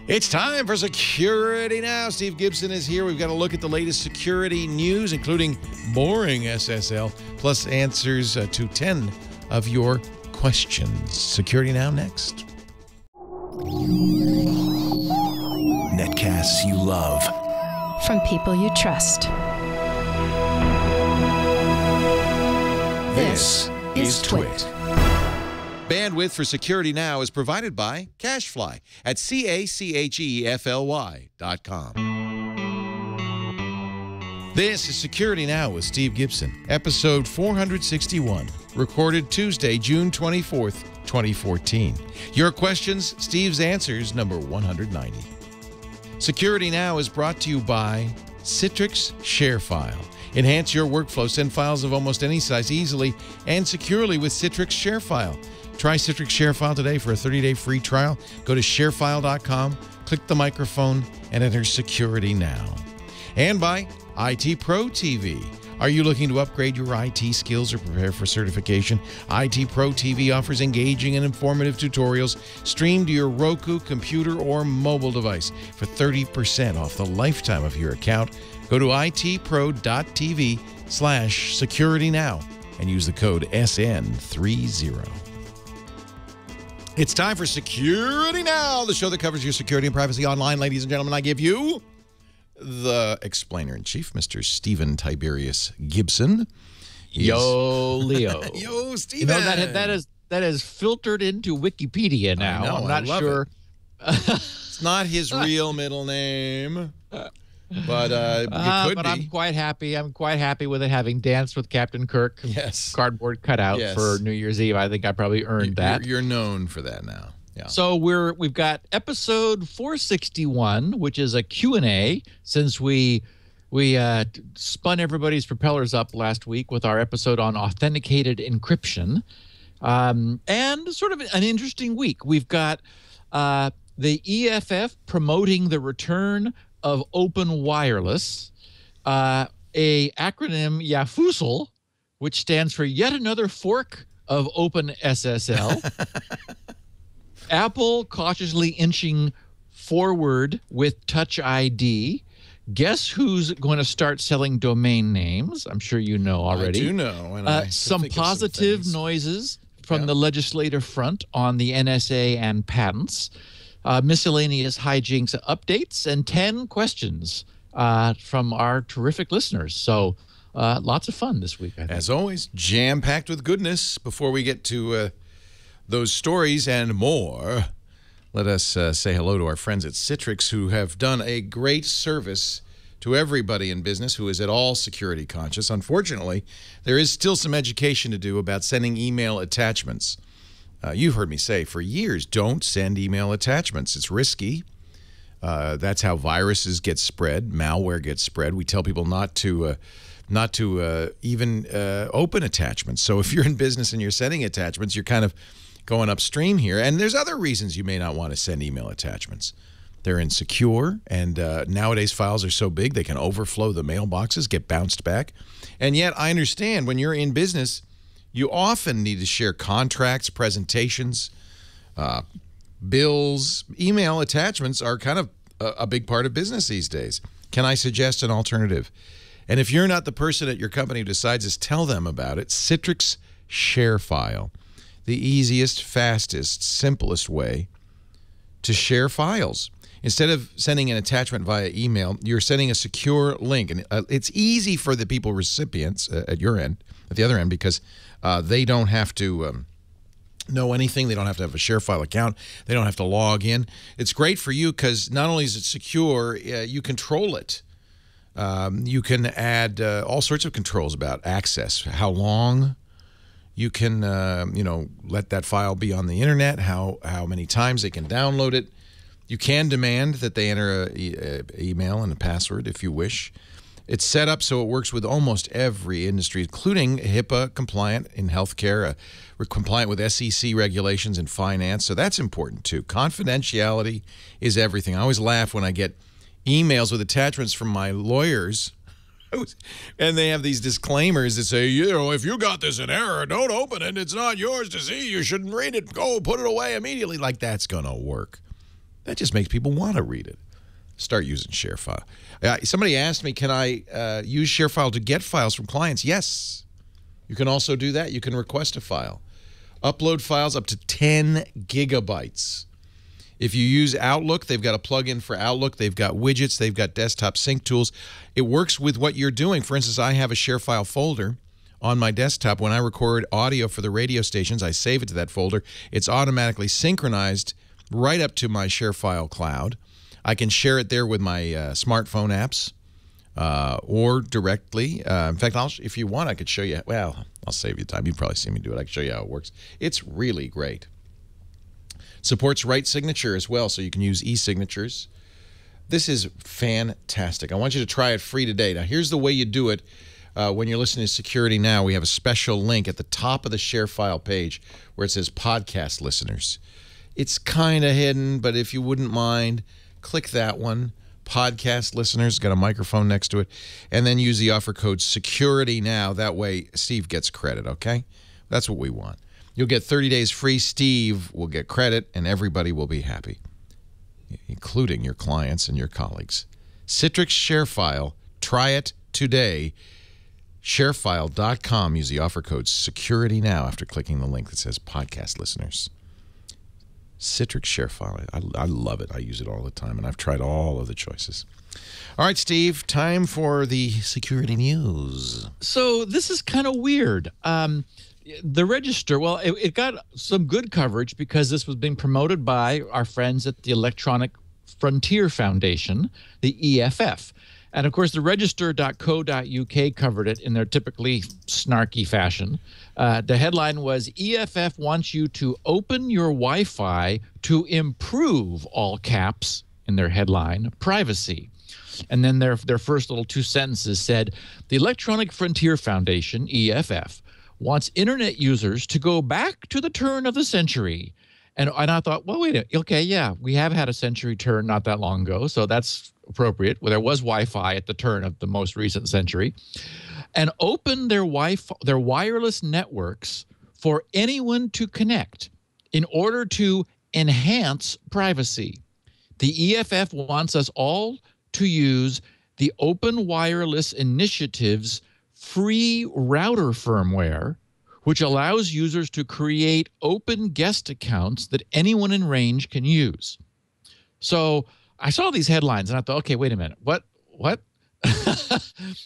It's time for Security Now. Steve Gibson is here. We've got a look at the latest security news, including Boring SSL, plus answers to 10 of your questions. Security Now next. Netcasts you love. From people you trust. This is Twit. Bandwidth for Security Now is provided by CacheFly at CacheFly.com. This is Security Now with Steve Gibson, episode 461, recorded Tuesday, June 24th, 2014. Your questions, Steve's answers, number 190. Security Now is brought to you by Citrix ShareFile. Enhance your workflow. Send files of almost any size easily and securely with Citrix ShareFile. Try Citrix ShareFile today for a 30-day free trial. Go to sharefile.com, click the microphone, and enter Security Now. And by IT Pro TV. Are you looking to upgrade your IT skills or prepare for certification? IT Pro TV offers engaging and informative tutorials streamed to your Roku, computer, or mobile device for 30% off the lifetime of your account. Go to itpro.tv/securitynow and use the code SN30. It's time for Security Now, the show that covers your security and privacy online. Ladies and gentlemen, I give you the explainer-in-chief, Mr. Stephen Tiberius Gibson. Yo, Leo. Yo, Stephen. You know, that is filtered into Wikipedia now. I know, I'm not sure. It's not his real middle name, but it could but be. I'm quite happy. I'm quite happy with it, having danced with Captain Kirk. Yes. Cardboard cutout for New Year's Eve. I think I probably earned that. You're known for that now. Yeah. So we've got episode 461, which is a Q&A, since we spun everybody's propellers up last week with our episode on authenticated encryption, and sort of an interesting week. We've got the EFF promoting the return of Open Wireless, a acronym YAFUSL, which stands for yet another fork of Open SSL. Apple cautiously inching forward with Touch ID. Guess who's going to start selling domain names? I'm sure you know already. I do know. And some positive noises from the legislative front on the NSA and patents. Miscellaneous hijinks updates, and 10 questions from our terrific listeners. So lots of fun this week, I think. As always, jam-packed with goodness. Before we get to those stories and more, let us say hello to our friends at Citrix, who have done a great service to everybody in business who is at all security conscious. Unfortunately, there is still some education to do about sending email attachments. You've heard me say for years, don't send email attachments. It's risky. That's how viruses get spread, malware gets spread. We tell people not to even open attachments. So if you're in business and you're sending attachments, you're kind of going upstream here. And there's other reasons you may not want to send email attachments. They're insecure, and nowadays files are so big they can overflow the mailboxes, get bounced back. And yet I understand when you're in business, you often need to share contracts, presentations, bills. Email attachments are kind of a big part of business these days. Can I suggest an alternative? And if you're not the person at your company who decides this, tell them about it. Citrix ShareFile. The easiest, fastest, simplest way to share files. Instead of sending an attachment via email, you're sending a secure link. And it's easy for the people recipients at your end, at the other end, because they don't have to know anything. They don't have to have a ShareFile account. They don't have to log in. It's great for you because not only is it secure, you control it. You can add all sorts of controls about access, how long you can, let that file be on the internet, how many times they can download it. You can demand that they enter an email and a password if you wish. It's set up so it works with almost every industry, including HIPAA compliant in healthcare, we're compliant with SEC regulations in finance, so that's important too. Confidentiality is everything. I always laugh when I get emails with attachments from my lawyers, and they have these disclaimers that say, if you got this in error, don't open it. It's not yours to see. You shouldn't read it. Go put it away immediately. Like, that's going to work. That just makes people want to read it. Start using ShareFile. Somebody asked me, can I use ShareFile to get files from clients? Yes. You can also do that. You can request a file. Upload files up to 10 gigabytes. If you use Outlook, they've got a plugin for Outlook. They've got widgets. They've got desktop sync tools. It works with what you're doing. For instance, I have a ShareFile folder on my desktop. When I record audio for the radio stations, I save it to that folder. It's automatically synchronized right up to my ShareFile cloud. I can share it there with my smartphone apps or directly. In fact, if you want, I could show you. Well, I'll save you time. You've probably seen me do it. I can show you how it works. It's really great. Supports Write Signature as well, so you can use e-signatures. This is fantastic. I want you to try it free today. Now, here's the way you do it. When you're listening to Security Now, we have a special link at the top of the ShareFile page where it says Podcast Listeners. It's kind of hidden, but if you wouldn't mind, click that one. Podcast Listeners, got a microphone next to it, and then use the offer code Security Now. That way, Steve gets credit, okay? That's what we want. You'll get 30 days free. Steve will get credit, and everybody will be happy, including your clients and your colleagues. Citrix ShareFile. Try it today. ShareFile.com. Use the offer code Security Now after clicking the link that says Podcast Listeners. Citrix ShareFile. I love it. I use it all the time, and I've tried all of the choices. All right, Steve, time for the security news. So this is kind of weird. The register, well, it got some good coverage because this was being promoted by our friends at the Electronic Frontier Foundation, the EFF. And, of course, the register.co.uk covered it in their typically snarky fashion. The headline was, EFF wants you to open your Wi-Fi to improve, all caps, in their headline, privacy. And then their first little two sentences said, the Electronic Frontier Foundation, EFF, wants Internet users to go back to the turn of the century. And I thought, well, wait a minute. Okay, yeah, we have had a century turn not that long ago, so that's appropriate. Well, there was Wi-Fi at the turn of the most recent century. And open their Wi-Fi, their wireless networks for anyone to connect in order to enhance privacy. The EFF wants us all to use the Open Wireless Initiative's free router firmware, which allows users to create open guest accounts that anyone in range can use. So I saw these headlines and I thought, okay, wait a minute. What?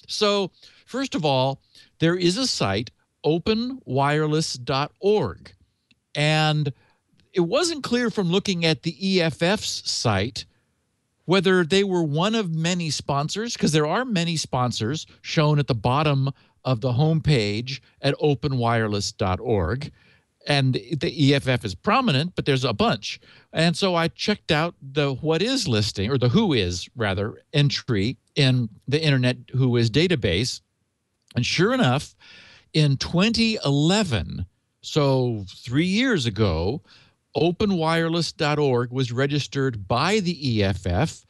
So first of all, there is a site, openwireless.org. And it wasn't clear from looking at the EFF's site whether they were one of many sponsors, because there are many sponsors shown at the bottom of the homepage at openwireless.org. And the EFF is prominent, but there's a bunch. And so I checked out the what is listing, or the who is, rather, entry in the Internet Who Is database. And sure enough, in 2011, so 3 years ago, openwireless.org was registered by the EFF.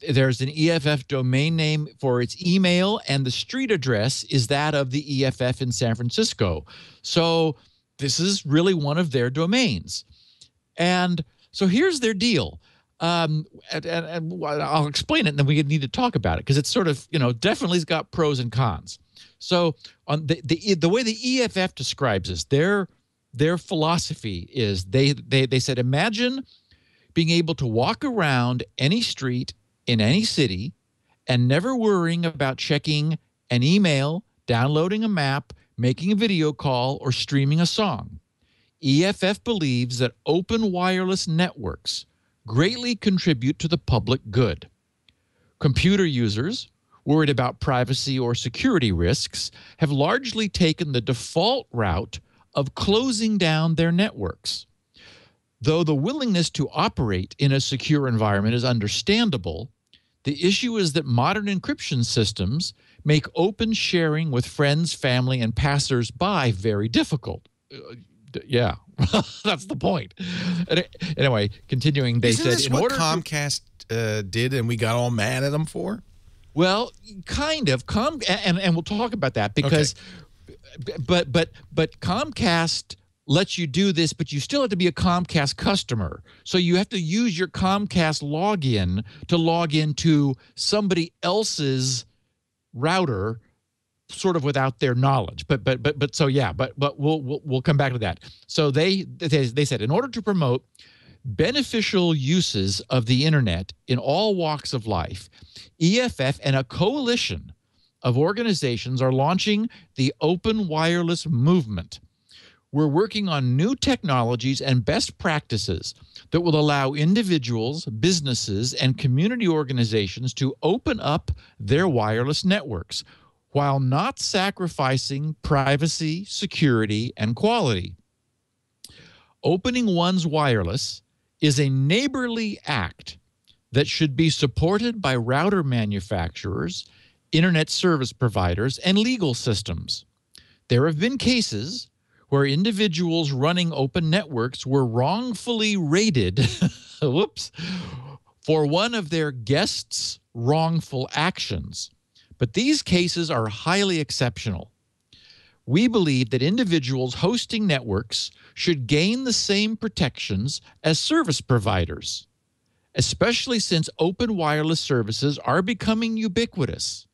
There's an EFF domain name for its email, and the street address is that of the EFF in San Francisco. So this is really one of their domains. And so here's their deal. And I'll explain it, and then we need to talk about it, because it's sort of, definitely has got pros and cons. So on the way the EFF describes this, their philosophy is they said, imagine being able to walk around any street in any city and never worrying about checking an email, downloading a map, making a video call, or streaming a song. EFF believes that open wireless networks greatly contribute to the public good. Computer users, worried about privacy or security risks, have largely taken the default route of closing down their networks. Though the willingness to operate in a secure environment is understandable, the issue is that modern encryption systems make open sharing with friends, family, and passers-by very difficult. Yeah, that's the point. Anyway, continuing, they Isn't said... this what Comcast did and we got all mad at them for? Well, kind of. And we'll talk about that because... Okay. But Comcast lets you do this, but you still have to be a Comcast customer. So you have to use your Comcast login to log into somebody else's router, sort of without their knowledge. But we'll come back to that. So they said, in order to promote beneficial uses of the internet in all walks of life, EFF and a coalition of organizations are launching the Open Wireless Movement. We're working on new technologies and best practices that will allow individuals, businesses, and community organizations to open up their wireless networks while not sacrificing privacy, security, and quality. Opening one's wireless is a neighborly act that should be supported by router manufacturers, internet service providers, and legal systems. There have been cases where individuals running open networks were wrongfully rated for one of their guests' wrongful actions. But these cases are highly exceptional. We believe that individuals hosting networks should gain the same protections as service providers, especially since open wireless services are becoming ubiquitous.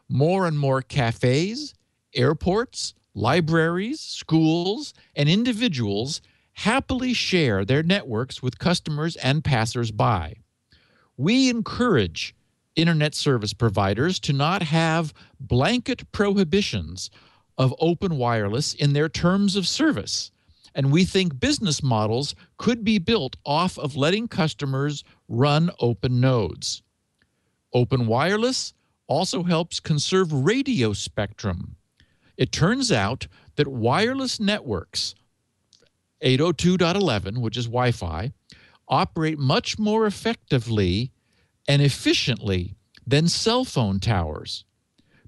More and more cafes, airports, libraries, schools, and individuals happily share their networks with customers and passers-by. We encourage internet service providers to not have blanket prohibitions of open wireless in their terms of service, and we think business models could be built off of letting customers run open nodes. Open wireless also helps conserve radio spectrum. It turns out that wireless networks, 802.11, which is Wi-Fi, operate much more effectively and efficiently than cell phone towers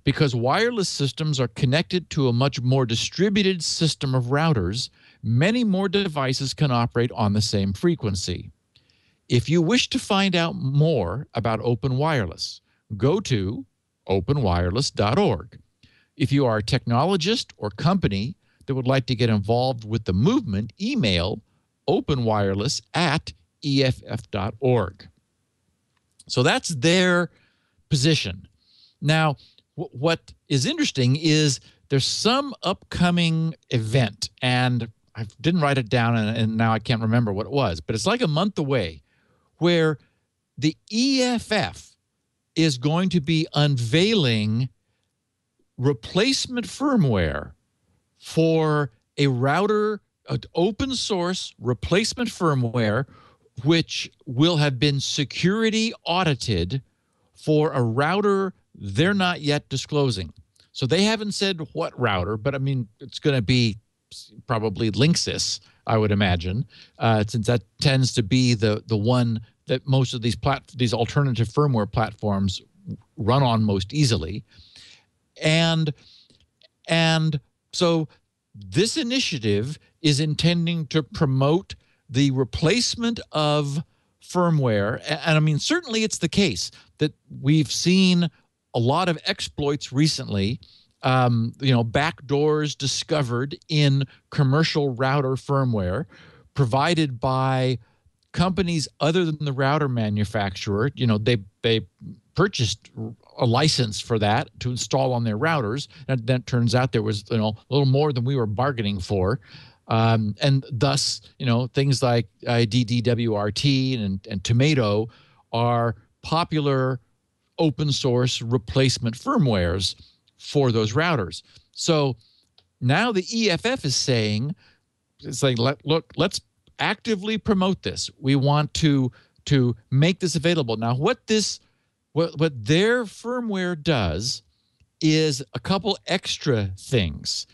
because wireless systems are connected to a much more distributed system of routers. Many more devices can operate on the same frequency. If you wish to find out more about open wireless, go to openwireless.org. If you are a technologist or company that would like to get involved with the movement, email openwireless@eff.org. So that's their position. Now, what is interesting is there's some upcoming event, and I didn't write it down, and now I can't remember what it was, but it's like a month away, where the EFF is going to be unveiling replacement firmware for a router, an open source replacement firmware, which will have been security audited for a router they're not yet disclosing. So they haven't said what router, but I mean, it's going to be probably Linksys, I would imagine, since that tends to be the one that most of these alternative firmware platforms run on most easily. And so this initiative is intending to promote the replacement of firmware. And I mean, certainly it's the case that we've seen a lot of exploits recently, backdoors discovered in commercial router firmware provided by companies other than the router manufacturer. They purchased a license for that to install on their routers, and that turns out there was a little more than we were bargaining for, and thus things like DDWRT and Tomato are popular open source replacement firmwares for those routers. So now the EFF is saying, it's like, look, let's actively promote this. We want to make this available. Now, what their firmware does is a couple extra things.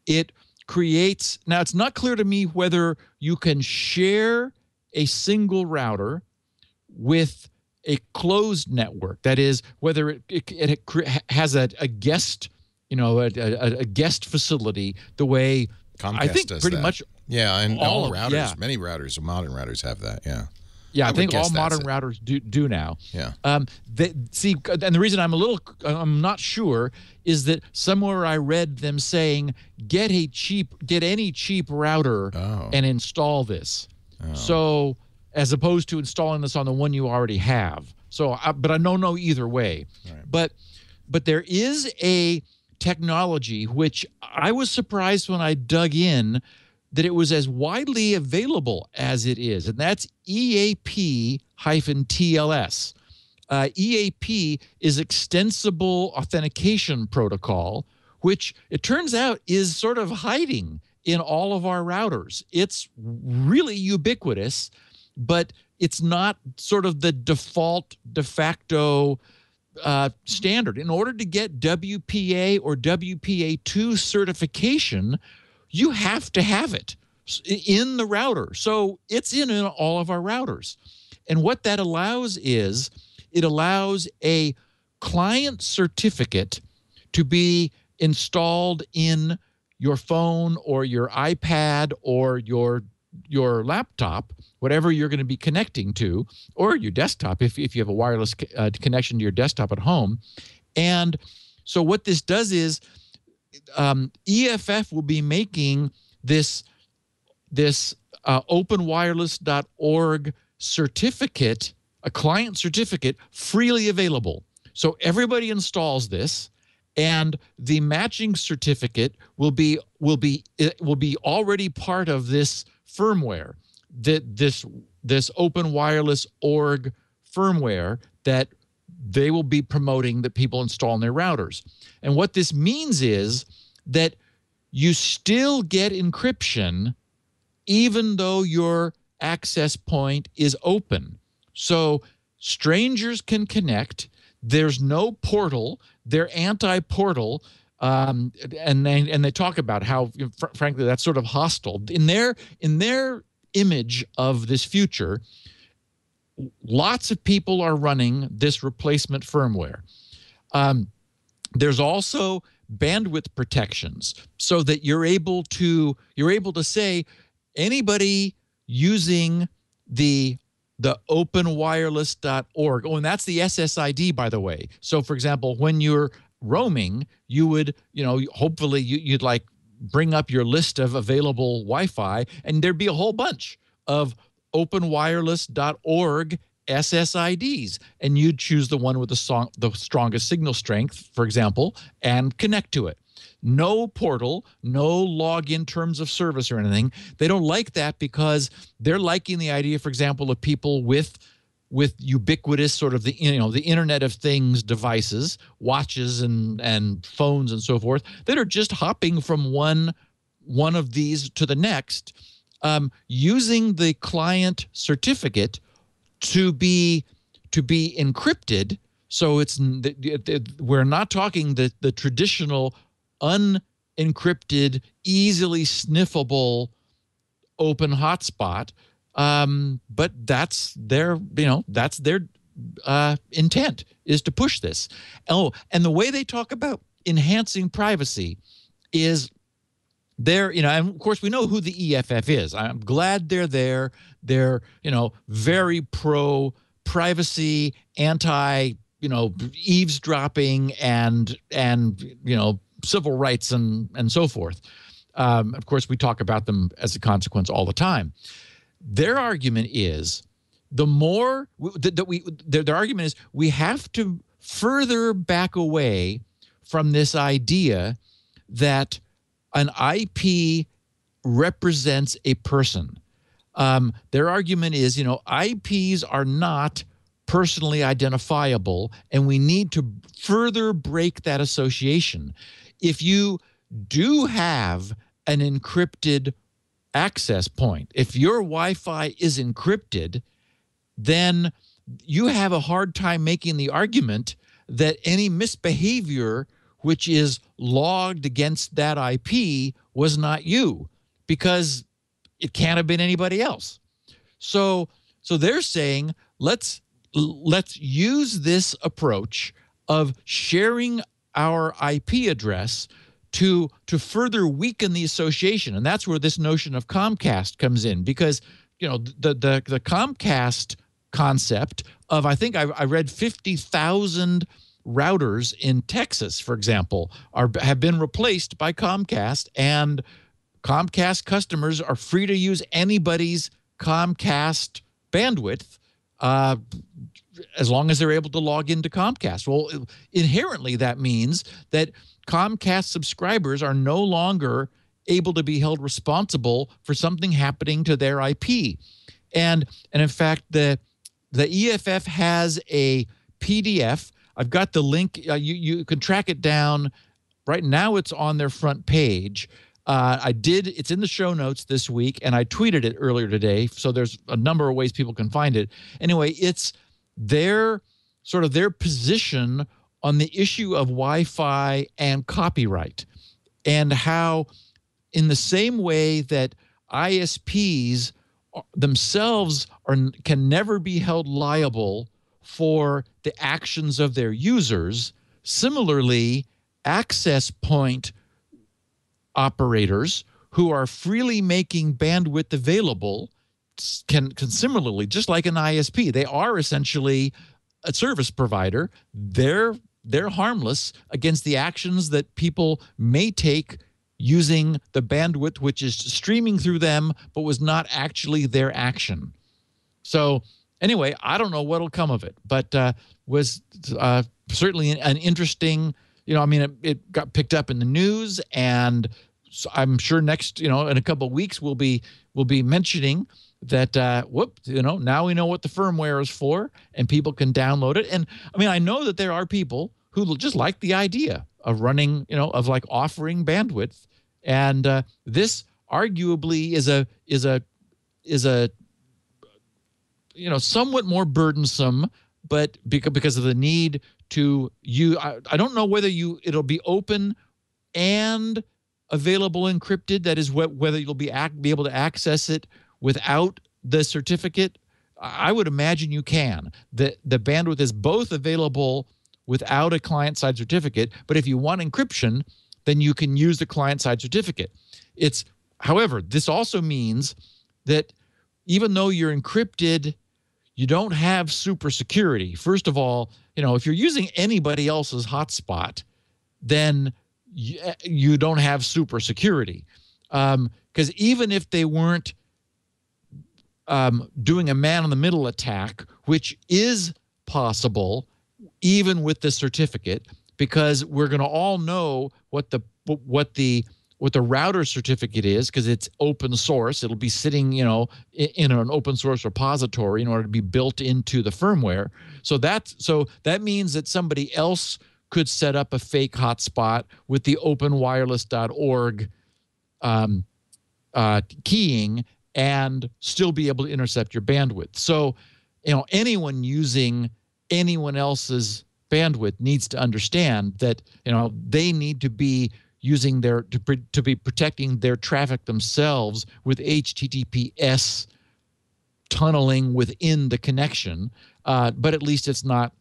It creates, now it's not clear to me whether you can share a single router with a closed network. That is, whether it has a guest, a guest facility, the way Comcast I think does pretty that. much. Yeah, and all routers, yeah. Many routers, modern routers have that. Yeah. Yeah, I would think guess all that's modern routers do now. Yeah. And the reason I'm not sure is that somewhere I read them saying get any cheap router and install this. So as opposed to installing this on the one you already have. So, but I don't know either way. Right. But there is a technology which I was surprised when I dug in that it was as widely available as it is, and that's EAP-TLS. EAP is Extensible Authentication Protocol, which it turns out is sort of hiding in all of our routers. It's really ubiquitous, but it's not sort of the default de facto standard. In order to get WPA or WPA2 certification, you have to have it in the router. So it's in all of our routers. And what that allows is it allows a client certificate to be installed in your phone or your iPad or your laptop, whatever you're going to be connecting to, or your desktop if you have a wireless connection to your desktop at home. And so what this does is EFF will be making this openwireless.org certificate, a client certificate, freely available. So everybody installs this, and the matching certificate will be already part of this firmware, this open wireless org firmware that they will be promoting that people install in their routers. And what this means is that you still get encryption even though your access point is open. So strangers can connect. There's no portal. They're anti-portal. And they talk about how, frankly, that's sort of hostile. In their image of this future, lots of people are running this replacement firmware. There's also bandwidth protections so that you're able to say anybody using the openwireless.org. Oh, and that's the SSID, by the way. So, for example, when you're roaming, you would, hopefully you'd like bring up your list of available Wi-Fi, and there'd be a whole bunch of openwireless.org SSIDs, and you'd choose the one with the strongest signal strength, for example, and connect to it. No portal, no login terms of service or anything. They don't like that because they're liking the idea, for example, of people with ubiquitous sort of the Internet of Things devices, watches and phones and so forth, that are just hopping from one of these to the next, using the client certificate to be encrypted. So we're not talking the traditional unencrypted, easily sniffable open hotspot. But that's their intent, is to push this. Oh, and the way they talk about enhancing privacy is and of course we know who the EFF is. I'm glad they're there. They're, very pro privacy, anti, eavesdropping and civil rights and so forth. Of course, we talk about them as a consequence all the time. Their argument is their argument is we have to further back away from this idea that an IP represents a person. Their argument is, IPs are not personally identifiable, and we need to further break that association. If you do have an encrypted access point, if your Wi-Fi is encrypted, then you have a hard time making the argument that any misbehavior which is logged against that IP was not you, because it can't have been anybody else. So they're saying let's use this approach of sharing our IP address to further weaken the association. And that's where this notion of Comcast comes in, because the Comcast concept of, I think I read 50,000 routers in Texas, for example, have been replaced by Comcast, and Comcast customers are free to use anybody's Comcast bandwidth as long as they're able to log into Comcast. Well, inherently, that means that Comcast subscribers are no longer able to be held responsible for something happening to their IP. And in fact, the EFF has a PDF. I've got the link. You can track it down. Right now, it's on their front page. It's in the show notes this week, and I tweeted it earlier today. So there's a number of ways people can find it. Anyway, it's their position on the issue of Wi-Fi and copyright, and how in the same way that ISPs themselves can never be held liable for the actions of their users, similarly, access point operators who are freely making bandwidth available can similarly, just like an ISP, they are essentially a service provider. They're harmless against the actions that people may take using the bandwidth which is streaming through them but was not actually their action. So anyway, I don't know what'll come of it, but was certainly an interesting, it got picked up in the news, and so I'm sure next, in a couple of weeks we'll be mentioning that now we know what the firmware is for, and people can download it. And I know that there are people who just like the idea of running, of like offering bandwidth, and this arguably is a somewhat more burdensome, but because of the need to I don't know whether it'll be open and available encrypted. That is whether you'll be able to access it without the certificate. I would imagine you can. The bandwidth is both available without a client-side certificate, but if you want encryption, then you can use the client-side certificate. However, this also means that even though you're encrypted, you don't have super security. First of all, if you're using anybody else's hotspot, then you don't have super security. Because even if they weren't doing a man-in-the-middle attack, which is possible even with the certificate, because we're going to all know what the router certificate is, because it's open source. It'll be sitting, in an open source repository in order to be built into the firmware. So that means that somebody else could set up a fake hotspot with the openwireless.org keying and still be able to intercept your bandwidth. So, anyone using anyone else's bandwidth needs to understand that, they need to be using to be protecting their traffic themselves with HTTPS tunneling within the connection. But at least it's not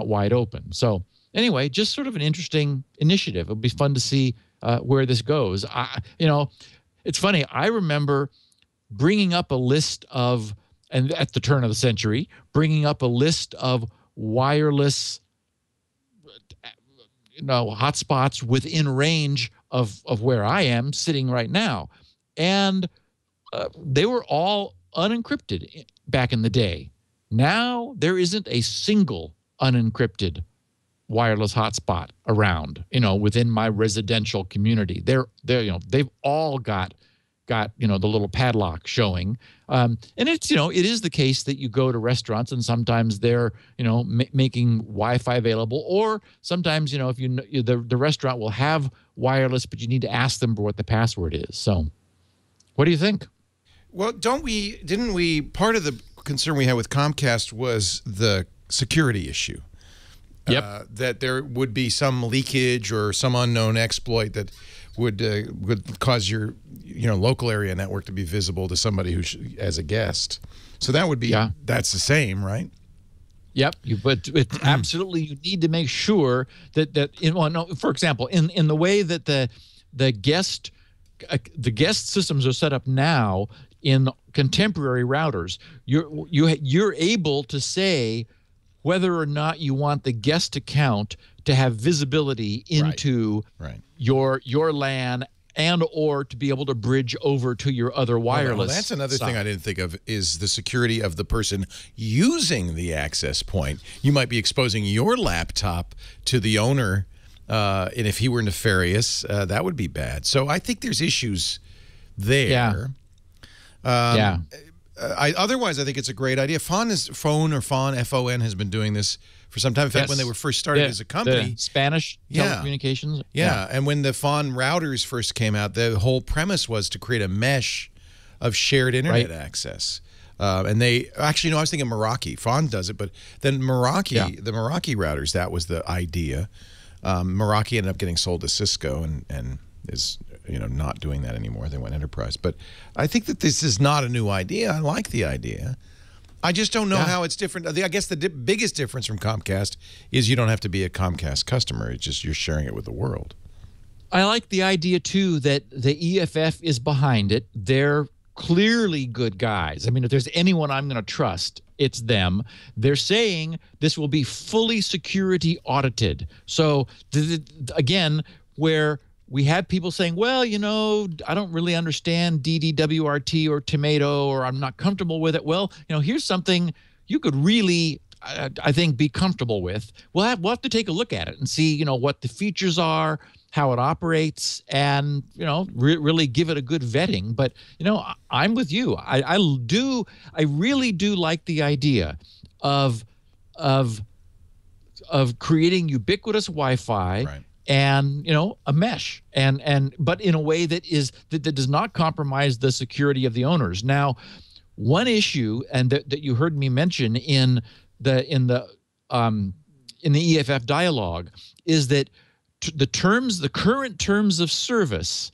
wide open. So anyway, just sort of an interesting initiative. It'll be fun to see where this goes. It's funny. I remember bringing up a list of, and at the turn of the century, bringing up a list of wireless, hotspots within range of where I am sitting right now, and they were all unencrypted back in the day. Now there isn't a single unencrypted wireless hotspot around, within my residential community. They've all got the little padlock showing, and it's it is the case that you go to restaurants and sometimes they're making Wi-Fi available, or sometimes if the restaurant will have wireless, but you need to ask them for what the password is. So, what do you think? Well, didn't we? Part of the concern we had with Comcast was the security issue. Yep. That there would be some leakage or some unknown exploit that would cause your local area network to be visible to somebody who as a guest. So that would be that's the same, right? Yep. But it's absolutely, you need to make sure that for example, in the way that the guest systems are set up now, in contemporary routers. You're able to say whether or not you want the guest account to have visibility into your LAN and or to be able to bridge over to your other wireless. Well, that's another thing I didn't think of, is the security of the person using the access point. You might be exposing your laptop to the owner, and if he were nefarious, that would be bad. So I think there's issues there. Otherwise, I think it's a great idea. Phone, F-O-N, has been doing this for some time. In fact, when they were first started as a company. Spanish telecommunications. Yeah, and when the phone routers first came out, the whole premise was to create a mesh of shared internet access. And they, actually, no, I was thinking Meraki. Phone does it, but then Meraki, the Meraki routers, that was the idea. Meraki ended up getting sold to Cisco and is not doing that anymore. They went enterprise. But I think that this is not a new idea. I like the idea. I just don't know how it's different. I guess the biggest difference from Comcast is you don't have to be a Comcast customer. It's just you're sharing it with the world. I like the idea, too, that the EFF is behind it. They're clearly good guys. I mean, if there's anyone I'm going to trust, it's them. They're saying this will be fully security audited. So, again, where we have people saying, well, I don't really understand DDWRT or Tomato, or I'm not comfortable with it. Well, here's something you could really, I think, be comfortable with. We'll have to take a look at it and see, what the features are, how it operates, and, really give it a good vetting. But, I'm with you. I really do like the idea of creating ubiquitous Wi-Fi. Right. And a mesh, but in a way that does not compromise the security of the owners. Now, one issue, and that you heard me mention in the EFF dialogue, is that the current terms of service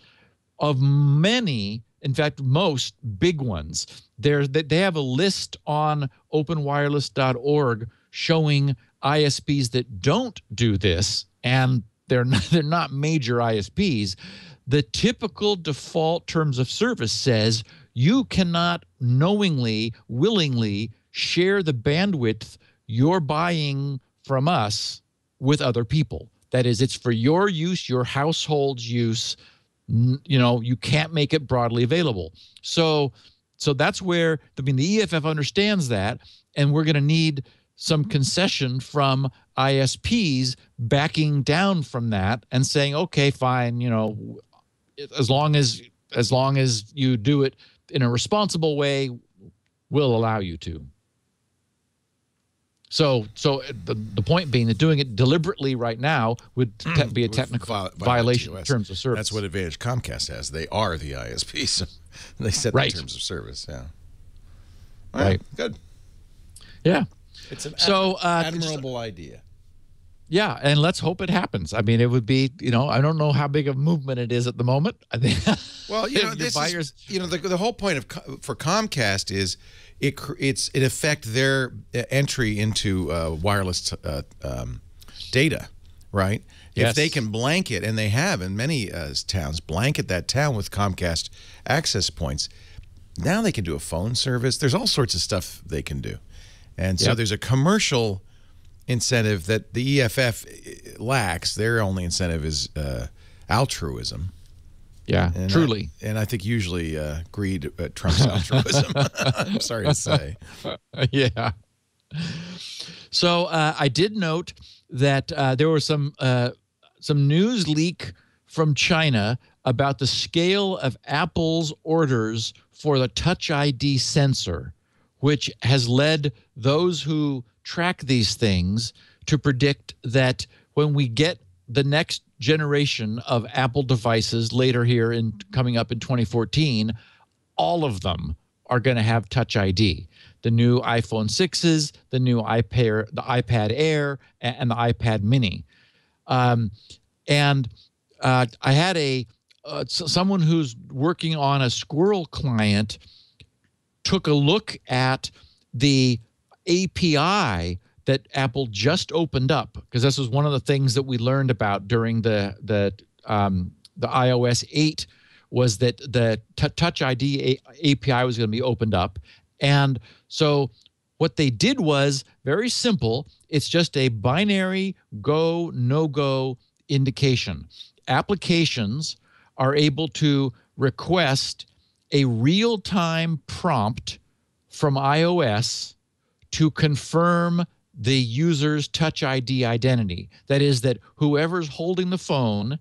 of many, in fact, most big ones, they have a list on openwireless.org showing ISPs that don't do this, and they're not major ISPs. The typical default terms of service says you cannot knowingly, willingly share the bandwidth you're buying from us with other people. That is, it's for your use, your household's use. You can't make it broadly available. So that's where, the EFF understands that, and we're going to need some concession from ISPs backing down from that and saying, okay, fine, as long as you do it in a responsible way, we'll allow you to. So the point being that doing it deliberately right now would be a technical violation of terms of service. That's what advantage Comcast has. They are the ISP, so they set the terms of service. Yeah. All right. Good. Yeah. It's an admirable idea. Yeah, and let's hope it happens. I mean, it would be, I don't know how big a movement it is at the moment. I think. Well, the whole point for Comcast is it affect their entry into wireless data, right? Yes. If they can blanket, and they have in many towns, blanket that town with Comcast access points, now they can do a phone service. There's all sorts of stuff they can do. And so there's a commercial incentive that the EFF lacks. Their only incentive is altruism. Yeah, truly. And I think usually greed trumps altruism. I'm sorry to say. Yeah. So I did note that there was some news leak from China about the scale of Apple's orders for the Touch ID sensor, which has led those who track these things to predict that when we get the next generation of Apple devices later here coming up in 2014, all of them are going to have Touch ID. The new iPhone 6s, the new the iPad Air, and the iPad Mini. I had someone who's working on a Squirrel client took a look at the API that Apple just opened up, because this was one of the things that we learned about during the iOS 8 was that the Touch ID API was going to be opened up. And so what they did was very simple. It's just a binary go, no-go indication. Applications are able to request a real-time prompt from iOS to confirm the user's Touch ID identity. That is, that whoever's holding the phone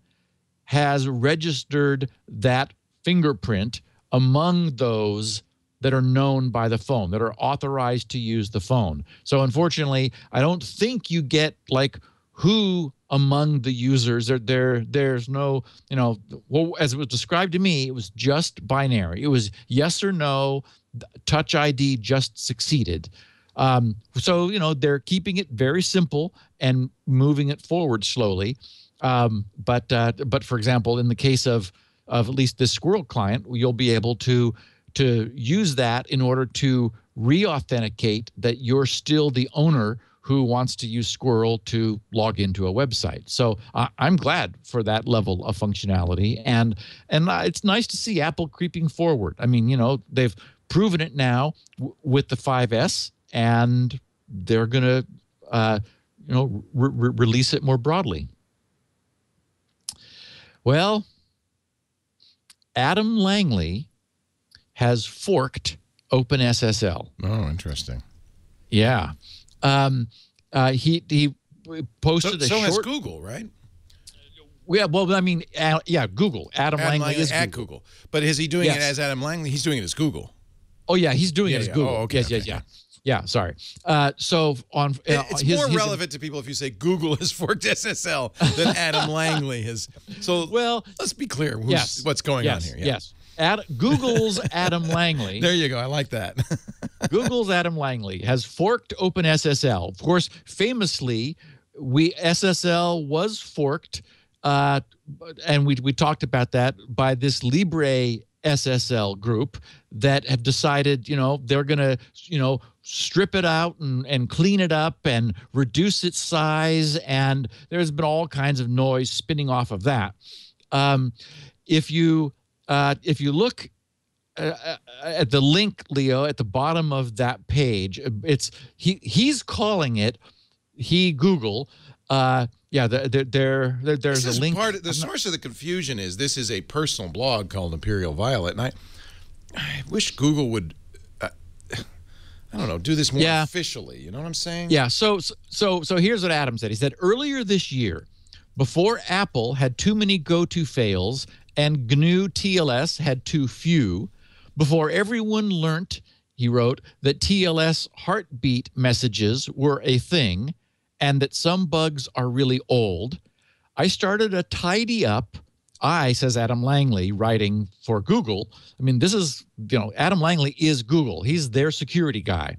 has registered that fingerprint among those that are known by the phone, that are authorized to use the phone. So unfortunately, I don't think you get like who among the users. There's no, well, as it was described to me, it was just binary. It was yes or no, Touch ID just succeeded. So, they're keeping it very simple and moving it forward slowly. But for example, in the case of at least this Squirrel client, you'll be able to use that in order to re-authenticate that you're still the owner who wants to use Squirrel to log into a website. So I'm glad for that level of functionality, and it's nice to see Apple creeping forward. I mean, they've proven it now with the 5S, and they're going to release it more broadly. Well, Adam Langley has forked OpenSSL. Oh, interesting. Yeah. He posted a short... So has Google, right? Yeah, well, I mean, Google. Adam Langley is at Google. But is he doing it as Adam Langley? He's doing it as Google. Oh, yeah, he's doing it as Google. Oh, okay. Yes. Yeah, sorry. So on it's more relevant to people if you say Google has forked SSL than Adam Langley has. So let's be clear what's going on here. Yes. Google's Adam Langley. There you go. I like that. Google's Adam Langley has forked OpenSSL. Of course, famously, SSL was forked, and we talked about that by this Libre SSL group that have decided, they're going to, strip it out and clean it up and reduce its size. And there's been all kinds of noise spinning off of that. If you look at the link, Leo, at the bottom of that page, he's calling it Google. There's a link. The source of the confusion is this is a personal blog called Imperial Violet, and I wish Google would, I don't know, do this more officially. You know what I'm saying? Yeah. So here's what Adam said. He said earlier this year, before Apple had too many go-to fails and GNU TLS had too few, before everyone learnt, he wrote, that TLS heartbeat messages were a thing, and that some bugs are really old, I started a tidy up. Says Adam Langley, writing for Google. I mean, this is, Adam Langley is Google. He's their security guy.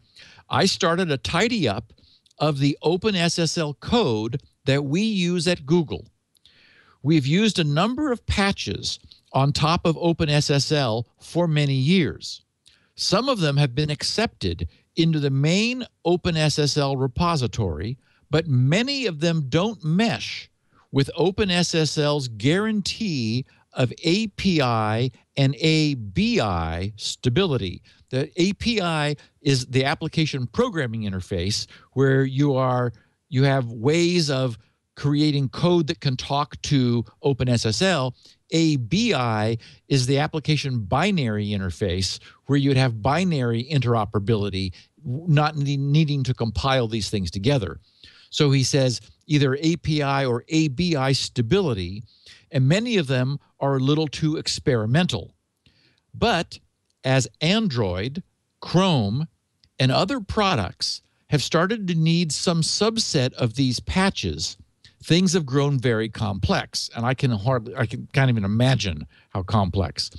I started a tidy up of the OpenSSL code that we use at Google. We've used a number of patches on top of OpenSSL for many years. Some of them have been accepted into the main OpenSSL repository, but many of them don't mesh with OpenSSL's guarantee of API and ABI stability. The API is the application programming interface, where you have ways of creating code that can talk to OpenSSL. ABI is the application binary interface, where you'd have binary interoperability, not needing to compile these things together. So he says either API or ABI stability, and many of them are a little too experimental. But as Android, Chrome, and other products have started to need some subset of these patches, things have grown very complex, and I can't even imagine how complex.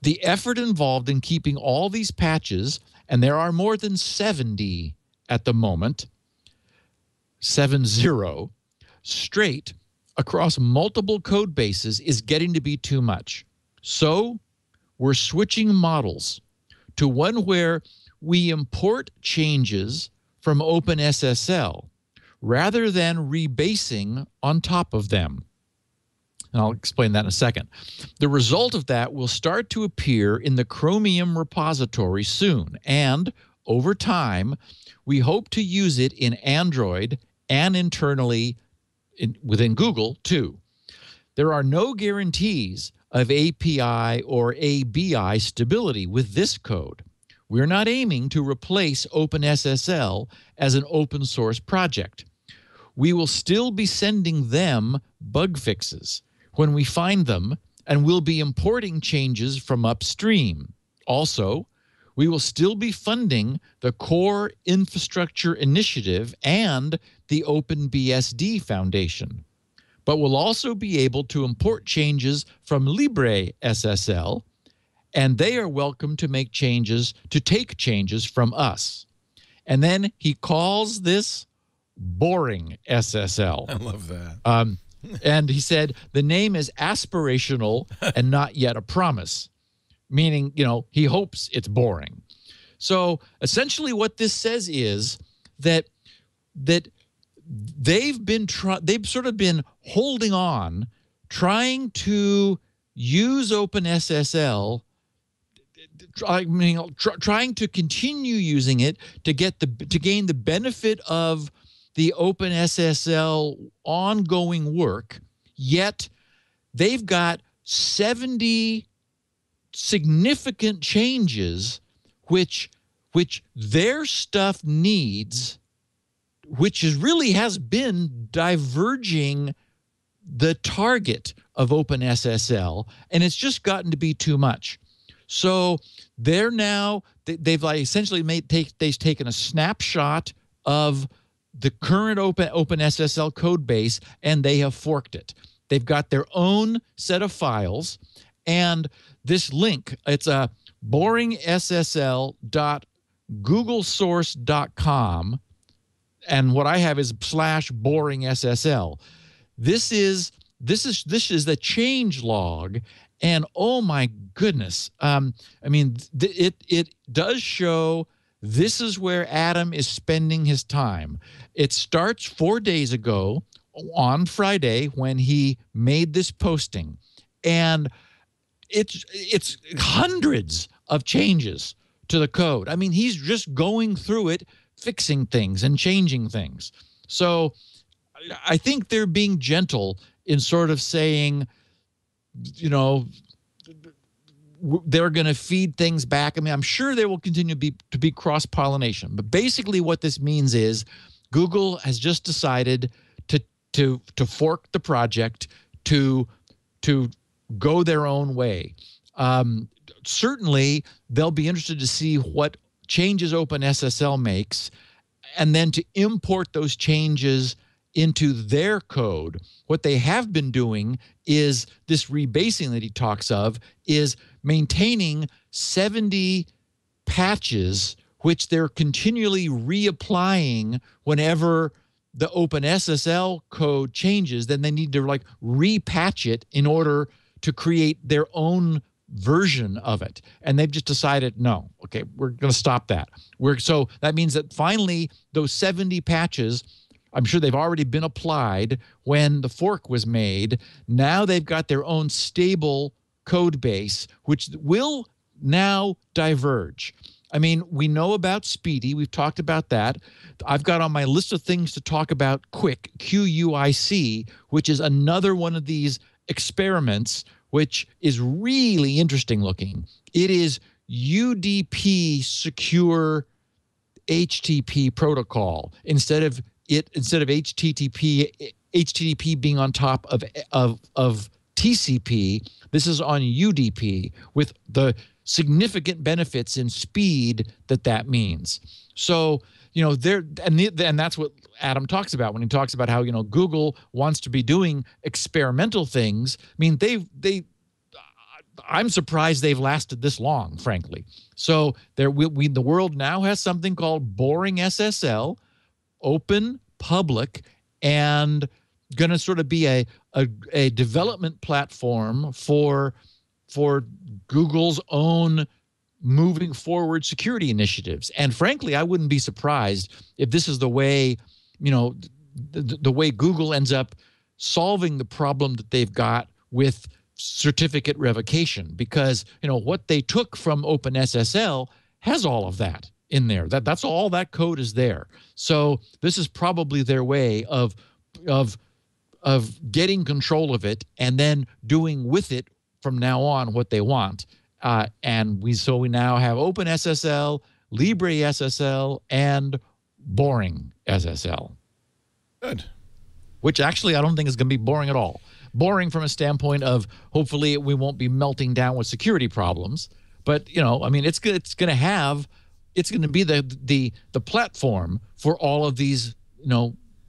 The effort involved in keeping all these patches, and there are more than 70 at the moment, 70, straight across multiple code bases is getting to be too much. So we're switching models to one where we import changes from OpenSSL rather than rebasing on top of them. and I'll explain that in a second. The result of that will start to appear in the Chromium repository soon, and over time, we hope to use it in Android and internally within Google too. There are no guarantees of API or ABI stability with this code. We're not aiming to replace OpenSSL as an open source project. We will still be sending them bug fixes when we find them, and we'll be importing changes from upstream. Also, we will still be funding the Core Infrastructure Initiative and the OpenBSD Foundation. But we'll also be able to import changes from LibreSSL, and they are welcome to make changes, to take changes from us. And then he calls this Boring SSL. I love that. And he said the name is aspirational and not yet a promise, meaning, you know, he hopes it's boring. So essentially what this says is that they've sort of been holding on, trying to use OpenSSL, trying to continue using it to gain the benefit of the OpenSSL ongoing work, yet they've got 70 significant changes which their stuff needs, which really has been diverging the target of OpenSSL, and it's just gotten to be too much. So they're now, they've like essentially they've taken a snapshot of the current OpenSSL code base, and they have forked it. They've got their own set of files, and this link, it's a boringssl.googlesource.com, and what I have is /boringssl. This is the change log, and oh my goodness, I mean, it does show this is where Adam is spending his time. It starts 4 days ago on Friday when he made this posting, and it's hundreds of changes to the code. I mean, he's just going through it, fixing things and changing things. So I think they're being gentle in sort of saying, you know, they're going to feed things back. I mean, I'm sure there will continue to be cross-pollination. But basically what this means is Google has just decided to fork the project, to go their own way. Certainly, they'll be interested to see what changes OpenSSL makes, and then to import those changes into their code. What they have been doing is this rebasing that he talks of is maintaining 70 patches, which they're continually reapplying whenever the OpenSSL code changes. Then they need to like repatch it in order to create their own version of it. And they've just decided, no, okay, we're going to stop that. So that means that finally those 70 patches, I'm sure they've already been applied when the fork was made. Now they've got their own stable code base, which will now diverge. I mean, we know about Speedy. We've talked about that. I've got on my list of things to talk about Quick, QUIC, which is another one of these experiments, which is really interesting looking. It is UDP secure HTTP protocol instead of HTTP being on top of TCP. This is on UDP with the significant benefits in speed that means. So, you know, and that's what Adam talks about when he talks about how, you know, Google wants to be doing experimental things. I mean, I'm surprised they've lasted this long, frankly. So the world now has something called Boring SSL, open, public, and going to sort of be a development platform for Google's own moving forward security initiatives. And frankly, I wouldn't be surprised if this is the way, you know, the way Google ends up solving the problem that they've got with certificate revocation, because what they took from OpenSSL has all of that in there. That's all that code is there. So this is probably their way of getting control of it and then doing with it from now on what they want. And we now have OpenSSL, LibreSSL, and Boring SSL. Good. Which actually I don't think is going to be boring at all. Boring from a standpoint of hopefully we won't be melting down with security problems. But I mean, it's going to be the platform for all of these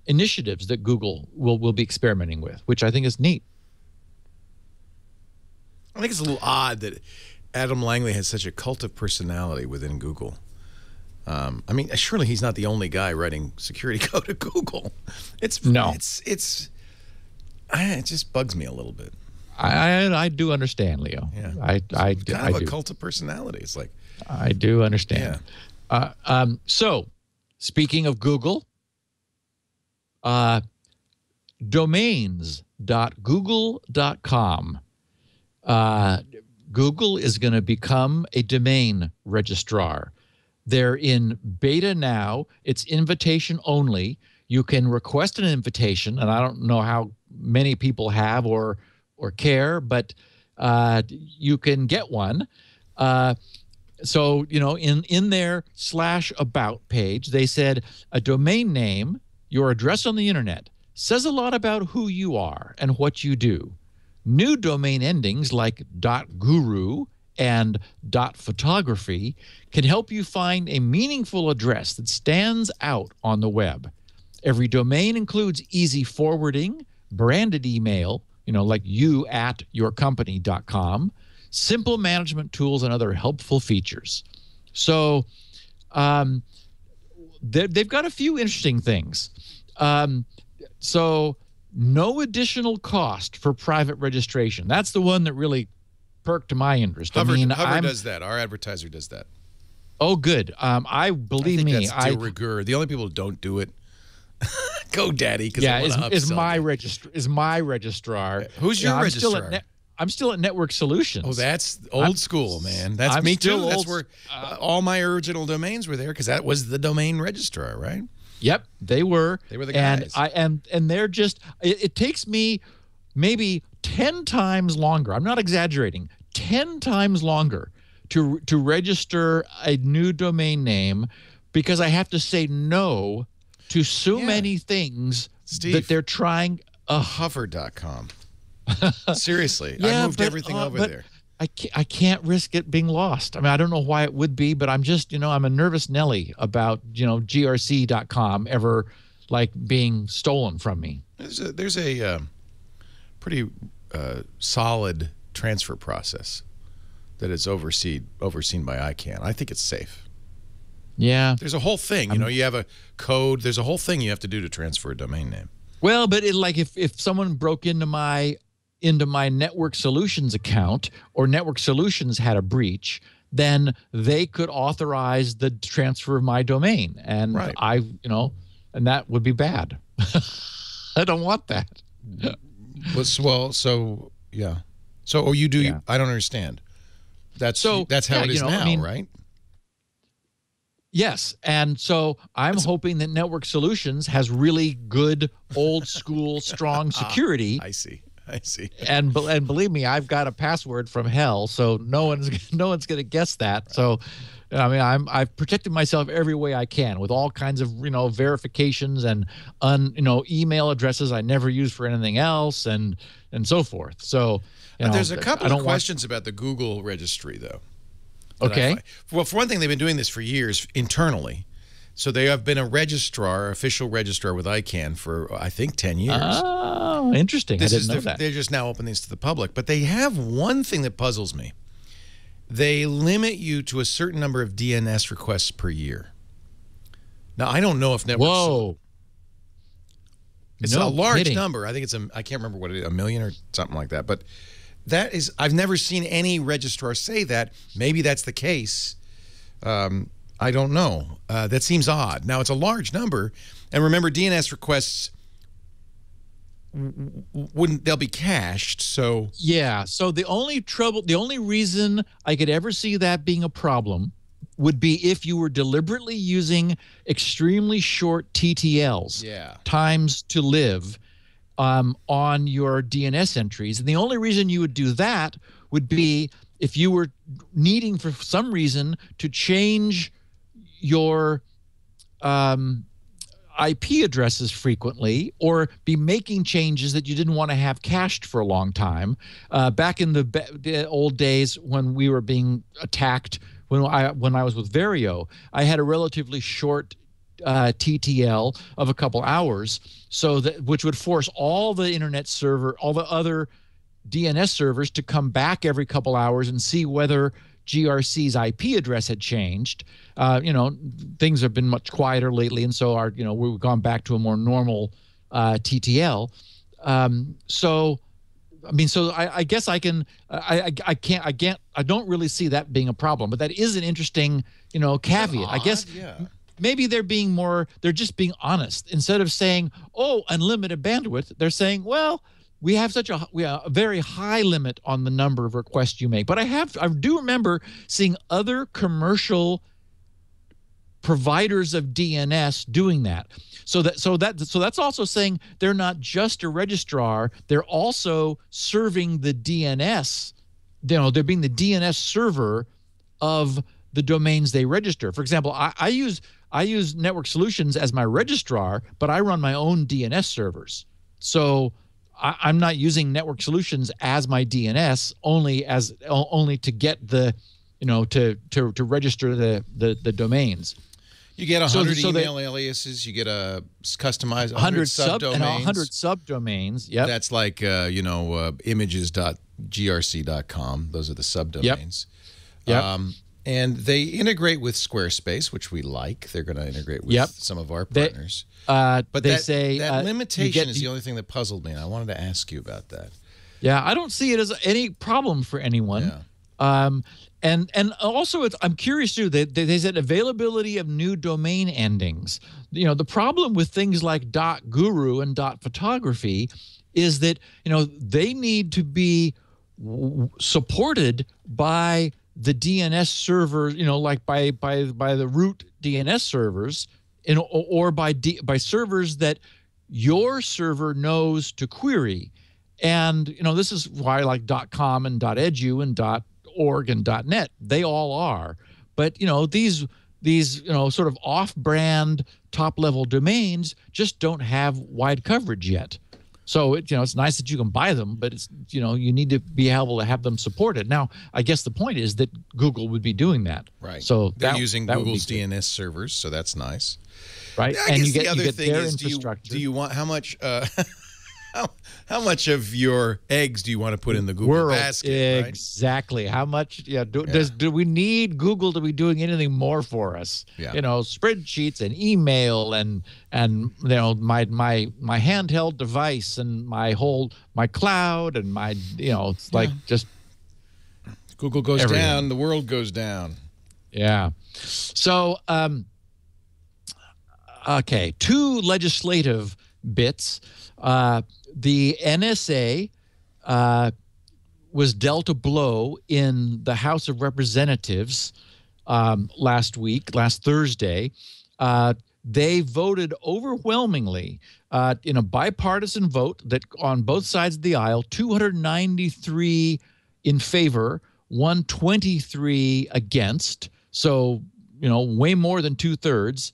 initiatives that Google will be experimenting with, which I think is neat. I think it's a little odd that Adam Langley has such a cult of personality within Google. I mean, surely he's not the only guy writing security code at Google. It just bugs me a little bit. I do understand, Leo. Yeah, I kind of do. a cult of personality. It's like, I do understand. Yeah. So, speaking of Google, domains.google.com. Google is going to become a domain registrar. They're in beta now. It's invitation only. You can request an invitation, and I don't know how many people have or care, but you can get one. So, in their /about page, they said a domain name, your address on the internet, says a lot about who you are and what you do. New domain endings like .guru and .photography can help you find a meaningful address that stands out on the web. Every domain includes easy forwarding, branded email, like you@yourcompany.com, simple management tools, and other helpful features. So they've got a few interesting things. So no additional cost for private registration. That's the one that really perked my interest. Hover does that. Our advertiser does that. Oh, good. I believe me. That's de rigueur. The only people who don't do it, GoDaddy, because is my registrar. Who's your registrar? I'm still at Network Solutions. Oh, that's old school, man. That's me too. That's where all my original domains were there, because that was the domain registrar, right? Yep, they were. They were the guys. And they're just. It takes me maybe 10 times longer. I'm not exaggerating. 10 times longer to register a new domain name, because I have to say no to so many things, Steve, that they're trying. Hover.com. Seriously, I moved everything over there. I can't risk it being lost. I mean, I don't know why it would be, but I'm just, I'm a nervous Nelly about, grc.com ever being stolen from me. There's a pretty solid transfer process that is overseen by ICANN. I think it's safe. Yeah. There's a whole thing, you have a code. There's a whole thing you have to do to transfer a domain name. Well, but if someone broke into my Network Solutions account, or Network Solutions had a breach, then they could authorize the transfer of my domain, and right. and that would be bad. I don't want that. So yeah. So you do? Yeah. I don't understand. That's how it is now, right? Yes, and so I'm hoping that Network Solutions has really good, old school, strong security. I see. And believe me, I've got a password from hell, so no one's going to guess that. Right. So, I mean, I've protected myself every way I can with all kinds of verifications and email addresses I never use for anything else, and so forth. So, there's a couple of questions about the Google registry, though. Okay. Well, for one thing, they've been doing this for years internally. So they have been official registrar with ICANN for, I think, 10 years. Oh, interesting. I didn't know that. They're just now opening this to the public. But they have one thing that puzzles me. They limit you to a certain number of DNS requests per year. Now, I don't know if networks... Whoa. It's a large number. I think it's I can't remember what it is, 1 million or something like that. But that is, I've never seen any registrar say that. Maybe that's the case. I don't know. That seems odd. Now, it's a large number. And remember, DNS requests they'll be cached. So yeah. So the only reason I could ever see that being a problem would be if you were deliberately using extremely short TTLs, times to live, on your DNS entries. And the only reason you would do that would be if you were needing for some reason to change your IP addresses frequently, or be making changes that you didn't want to have cached for a long time. Back in the old days when we were being attacked, when I was with Vario, I had a relatively short TTL of a couple hours, which would force all the all the other DNS servers to come back every couple hours and see whether GRC's IP address had changed. Things have been much quieter lately, and so we've gone back to a more normal TTL. I guess I don't really see that being a problem, but that is an interesting, caveat. I guess maybe they're just being honest. Instead of saying, oh, unlimited bandwidth, they're saying, well, we have a very high limit on the number of requests you make. But I do remember seeing other commercial providers of DNS doing that. So that's also saying they're not just a registrar, they're also serving the DNS. They're being the DNS server of the domains they register. For example, I use Network Solutions as my registrar, but I run my own DNS servers. So I'm not using Network Solutions as my DNS only to get the, to register the domains. You get 100 email aliases. You get a customized 100 subdomains. And 100 subdomains. Yep. That's like images.grc.com. Those are the subdomains. Yep. And they integrate with Squarespace, which we like. They're going to integrate with some of our partners. But they say that limitation is the only thing that puzzled me, and I wanted to ask you about that. Yeah, I don't see it as any problem for anyone. Yeah. And also, I'm curious too. They said availability of new domain endings. The problem with things like .guru and .photography is that they need to be supported by the DNS server, like by the root DNS servers, or by servers that your server knows to query. And this is why like .com and .edu and .org and .net, they all are. But these sort of off-brand top-level domains just don't have wide coverage yet. So it's nice that you can buy them, but it's you need to be able to have them supported. Now, I guess the point is that Google would be doing that. Right. So they're using Google's DNS servers, so that's nice. Right. Yeah, and you get their infrastructure. Do you want how much how much of your eggs do you want to put in the Google basket? Exactly. Right? How much? Yeah. Do we need Google to be doing anything more for us? Yeah. Spreadsheets and email and my handheld device and my cloud and my it's like just Google goes down, the world goes down. Yeah. So okay, two legislative bits. The NSA was dealt a blow in the House of Representatives last Thursday. They voted overwhelmingly in a bipartisan vote that on both sides of the aisle, 293 in favor, 123 against. So, way more than 2/3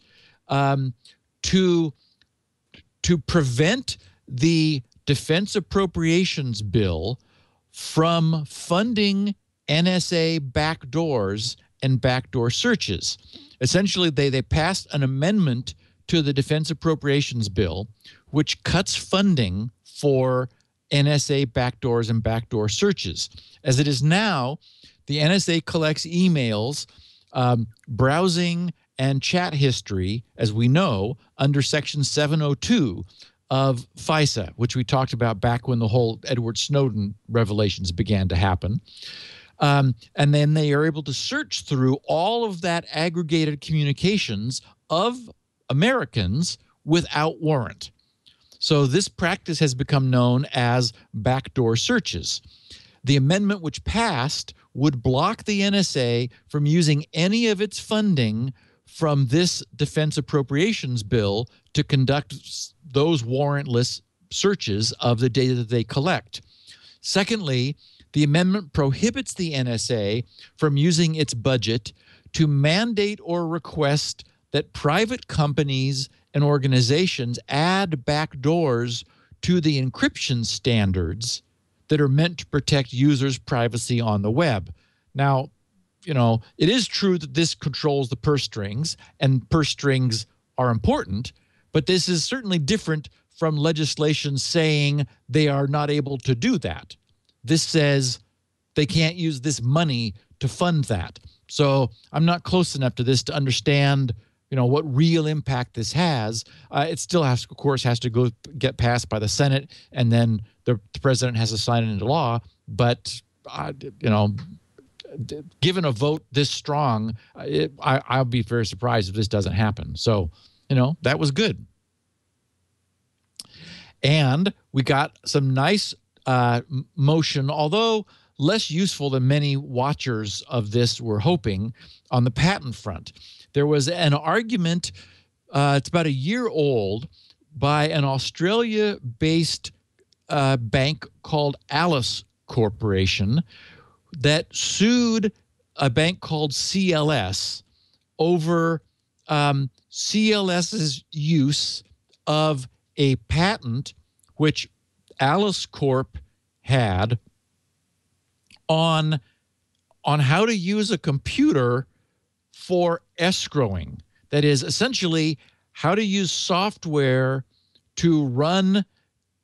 to prevent the Defense Appropriations Bill from funding NSA backdoors and backdoor searches. Essentially, they passed an amendment to the Defense Appropriations Bill, which cuts funding for NSA backdoors and backdoor searches. As it is now, the NSA collects emails, browsing, and chat history, as we know, under Section 702 of FISA, which we talked about back when the whole Edward Snowden revelations began to happen. And then they are able to search through all of that aggregated communications of Americans without warrant. So this practice has become known as backdoor searches. The amendment which passed would block the NSA from using any of its funding from this defense appropriations bill to conduct those warrantless searches of the data that they collect. Secondly, the amendment prohibits the NSA from using its budget to mandate or request that private companies and organizations add backdoors to the encryption standards that are meant to protect users' privacy on the web. Now, it is true that this controls the purse strings, and purse strings are important, but this is certainly different from legislation saying they are not able to do that. This says they can't use this money to fund that. So I'm not close enough to this to understand, what real impact this has. It still has to get passed by the Senate, and then the president has to sign it into law. But given a vote this strong, I'll be very surprised if this doesn't happen. So, that was good. And we got some nice motion, although less useful than many watchers of this were hoping, on the patent front. There was an argument, it's about a year old, by an Australia-based bank called Alice Corporation that sued a bank called CLS over CLS's use of a patent which Alice Corp had on how to use a computer for escrowing. That is essentially how to use software to run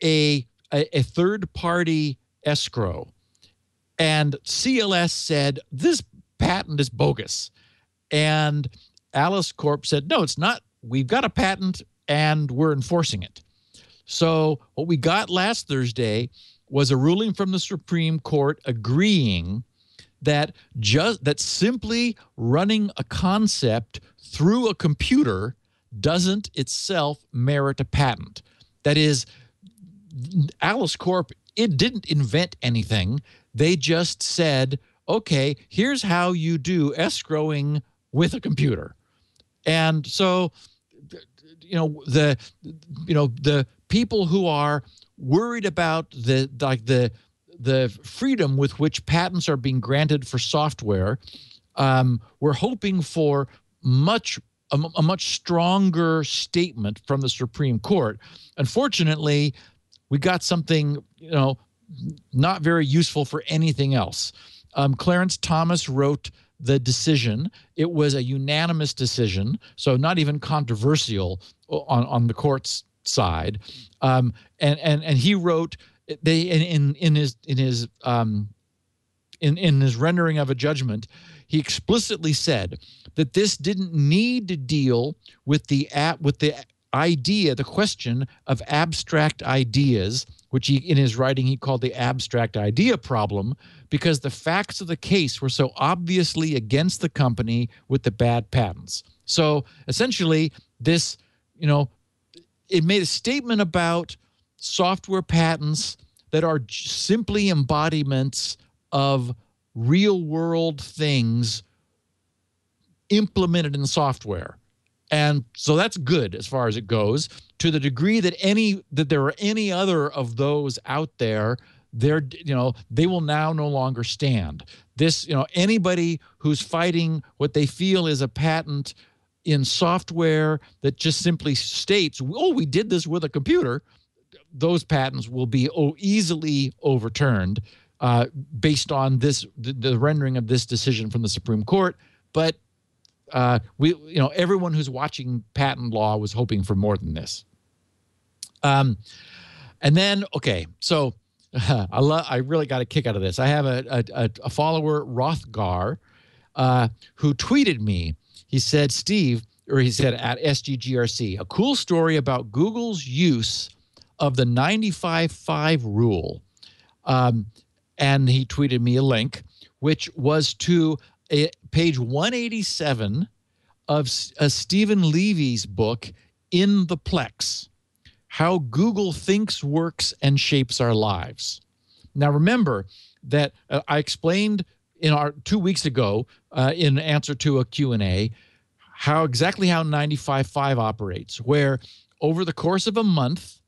a third-party escrow. And CLS said, this patent is bogus. And Alice Corp said, no, it's not. We've got a patent and we're enforcing it. So what we got last Thursday was a ruling from the Supreme Court agreeing that simply running a concept through a computer doesn't itself merit a patent. That is, Alice Corp, it didn't invent anything. They just said, okay, here's how you do escrowing with a computer. And so, the people who are worried about the freedom with which patents are being granted for software, we're hoping for a much stronger statement from the Supreme Court. Unfortunately, we got something, not very useful for anything else. Clarence Thomas wrote the decision. It was a unanimous decision, so not even controversial on the court's side. And he wrote in his rendering of a judgment, he explicitly said that this didn't need to deal with the question of abstract ideas, which in his writing he called the abstract idea problem, because the facts of the case were so obviously against the company with the bad patents. So essentially, this, it made a statement about software patents that are simply embodiments of real-world things implemented in software. And so that's good as far as it goes. To the degree that there are any other of those out there, they will now no longer stand. This, anybody who's fighting what they feel is a patent in software that just simply states, oh, we did this with a computer, those patents will be easily overturned based on the rendering of this decision from the Supreme Court. But everyone who's watching patent law was hoping for more than this. And then, okay, so I really got a kick out of this. I have a follower, Rothgar, who tweeted me. He said, he said at SGGRC, a cool story about Google's use of the 95.5 rule. And he tweeted me a link, which was to page 187 of Stephen Levy's book, In the Plex. how Google thinks, works, and shapes our lives. Now, remember that I explained in our 2 weeks ago in answer to a Q&A exactly how 95.5 operates, where over the course of a month,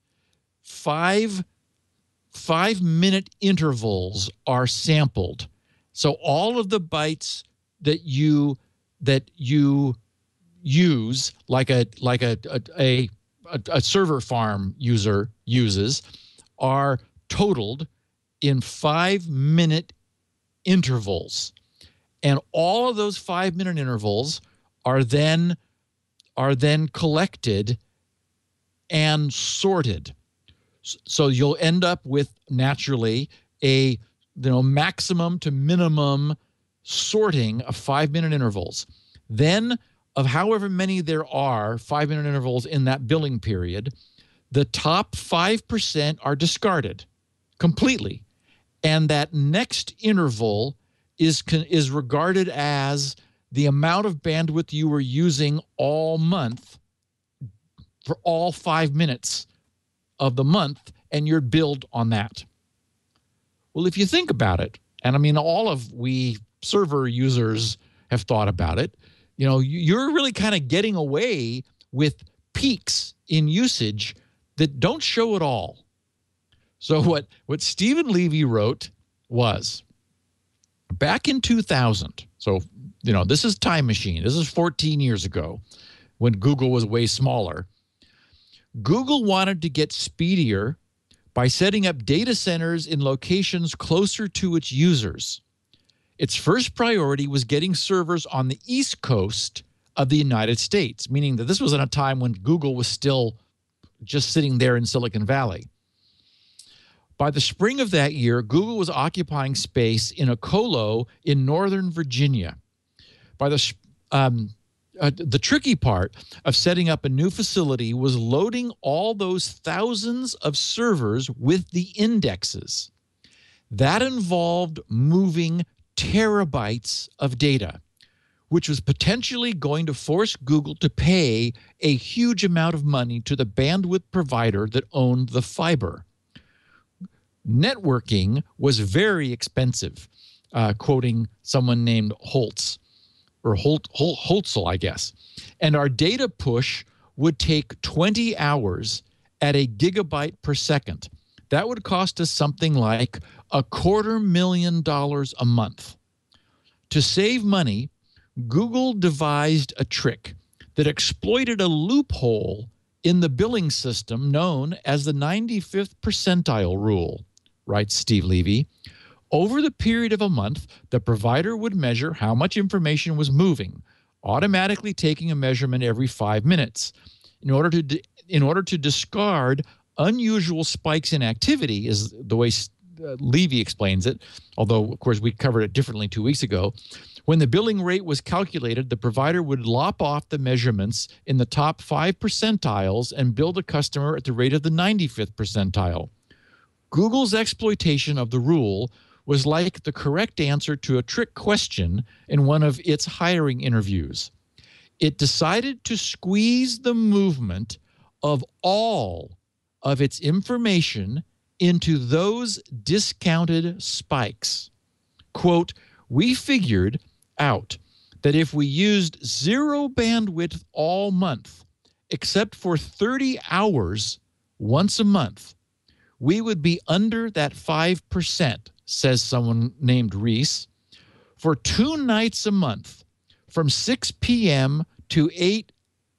5-minute intervals are sampled. So all of the bytes that you use, like a server farm user uses, are totaled in 5-minute intervals, and all of those 5-minute intervals are then collected and sorted. So you'll end up with naturally a maximum to minimum sorting of 5-minute intervals. Then, of however many there are 5-minute intervals in that billing period, the top 5% are discarded completely. And that next interval is regarded as the amount of bandwidth you were using all month for all 5 minutes of the month, and you're billed on that. Well, if you think about it, and I mean, all of we server users have thought about it, you're really kind of getting away with peaks in usage that don't show at all. So what Stephen Levy wrote was, back in 2000, so this is time machine, this is 14 years ago when Google was way smaller, Google wanted to get speedier by setting up data centers in locations closer to its users. Its first priority was getting servers on the East Coast of the United States, meaning that this was in a time when Google was still just sitting there in Silicon Valley. By the spring of that year, Google was occupying space in a colo in Northern Virginia. By the tricky part of setting up a new facility was loading all those thousands of servers with the indexes. That involved moving terabytes of data, which was potentially going to force Google to pay a huge amount of money to the bandwidth provider that owned the fiber. Networking was very expensive, quoting someone named Holtz, or Holtzel, I guess. And our data push would take 20 hours at a gigabyte per second. That would cost us something like $250,000 a month. To save money, Google devised a trick that exploited a loophole in the billing system known as the 95th percentile rule, writes Steve Levy. Over the period of a month, the provider would measure how much information was moving, automatically taking a measurement every 5 minutes. In order to discard unusual spikes in activity, is the way Levy explains it, although, of course, we covered it differently 2 weeks ago. When the billing rate was calculated, the provider would lop off the measurements in the top 5 percentiles and bill the customer at the rate of the 95th percentile. Google's exploitation of the rule was like the correct answer to a trick question in one of its hiring interviews. It decided to squeeze the movement of all of its information into those discounted spikes. Quote, we figured out that if we used zero bandwidth all month, except for 30 hours once a month, we would be under that 5%, says someone named Reese. For 2 nights a month, from 6 p.m. to 8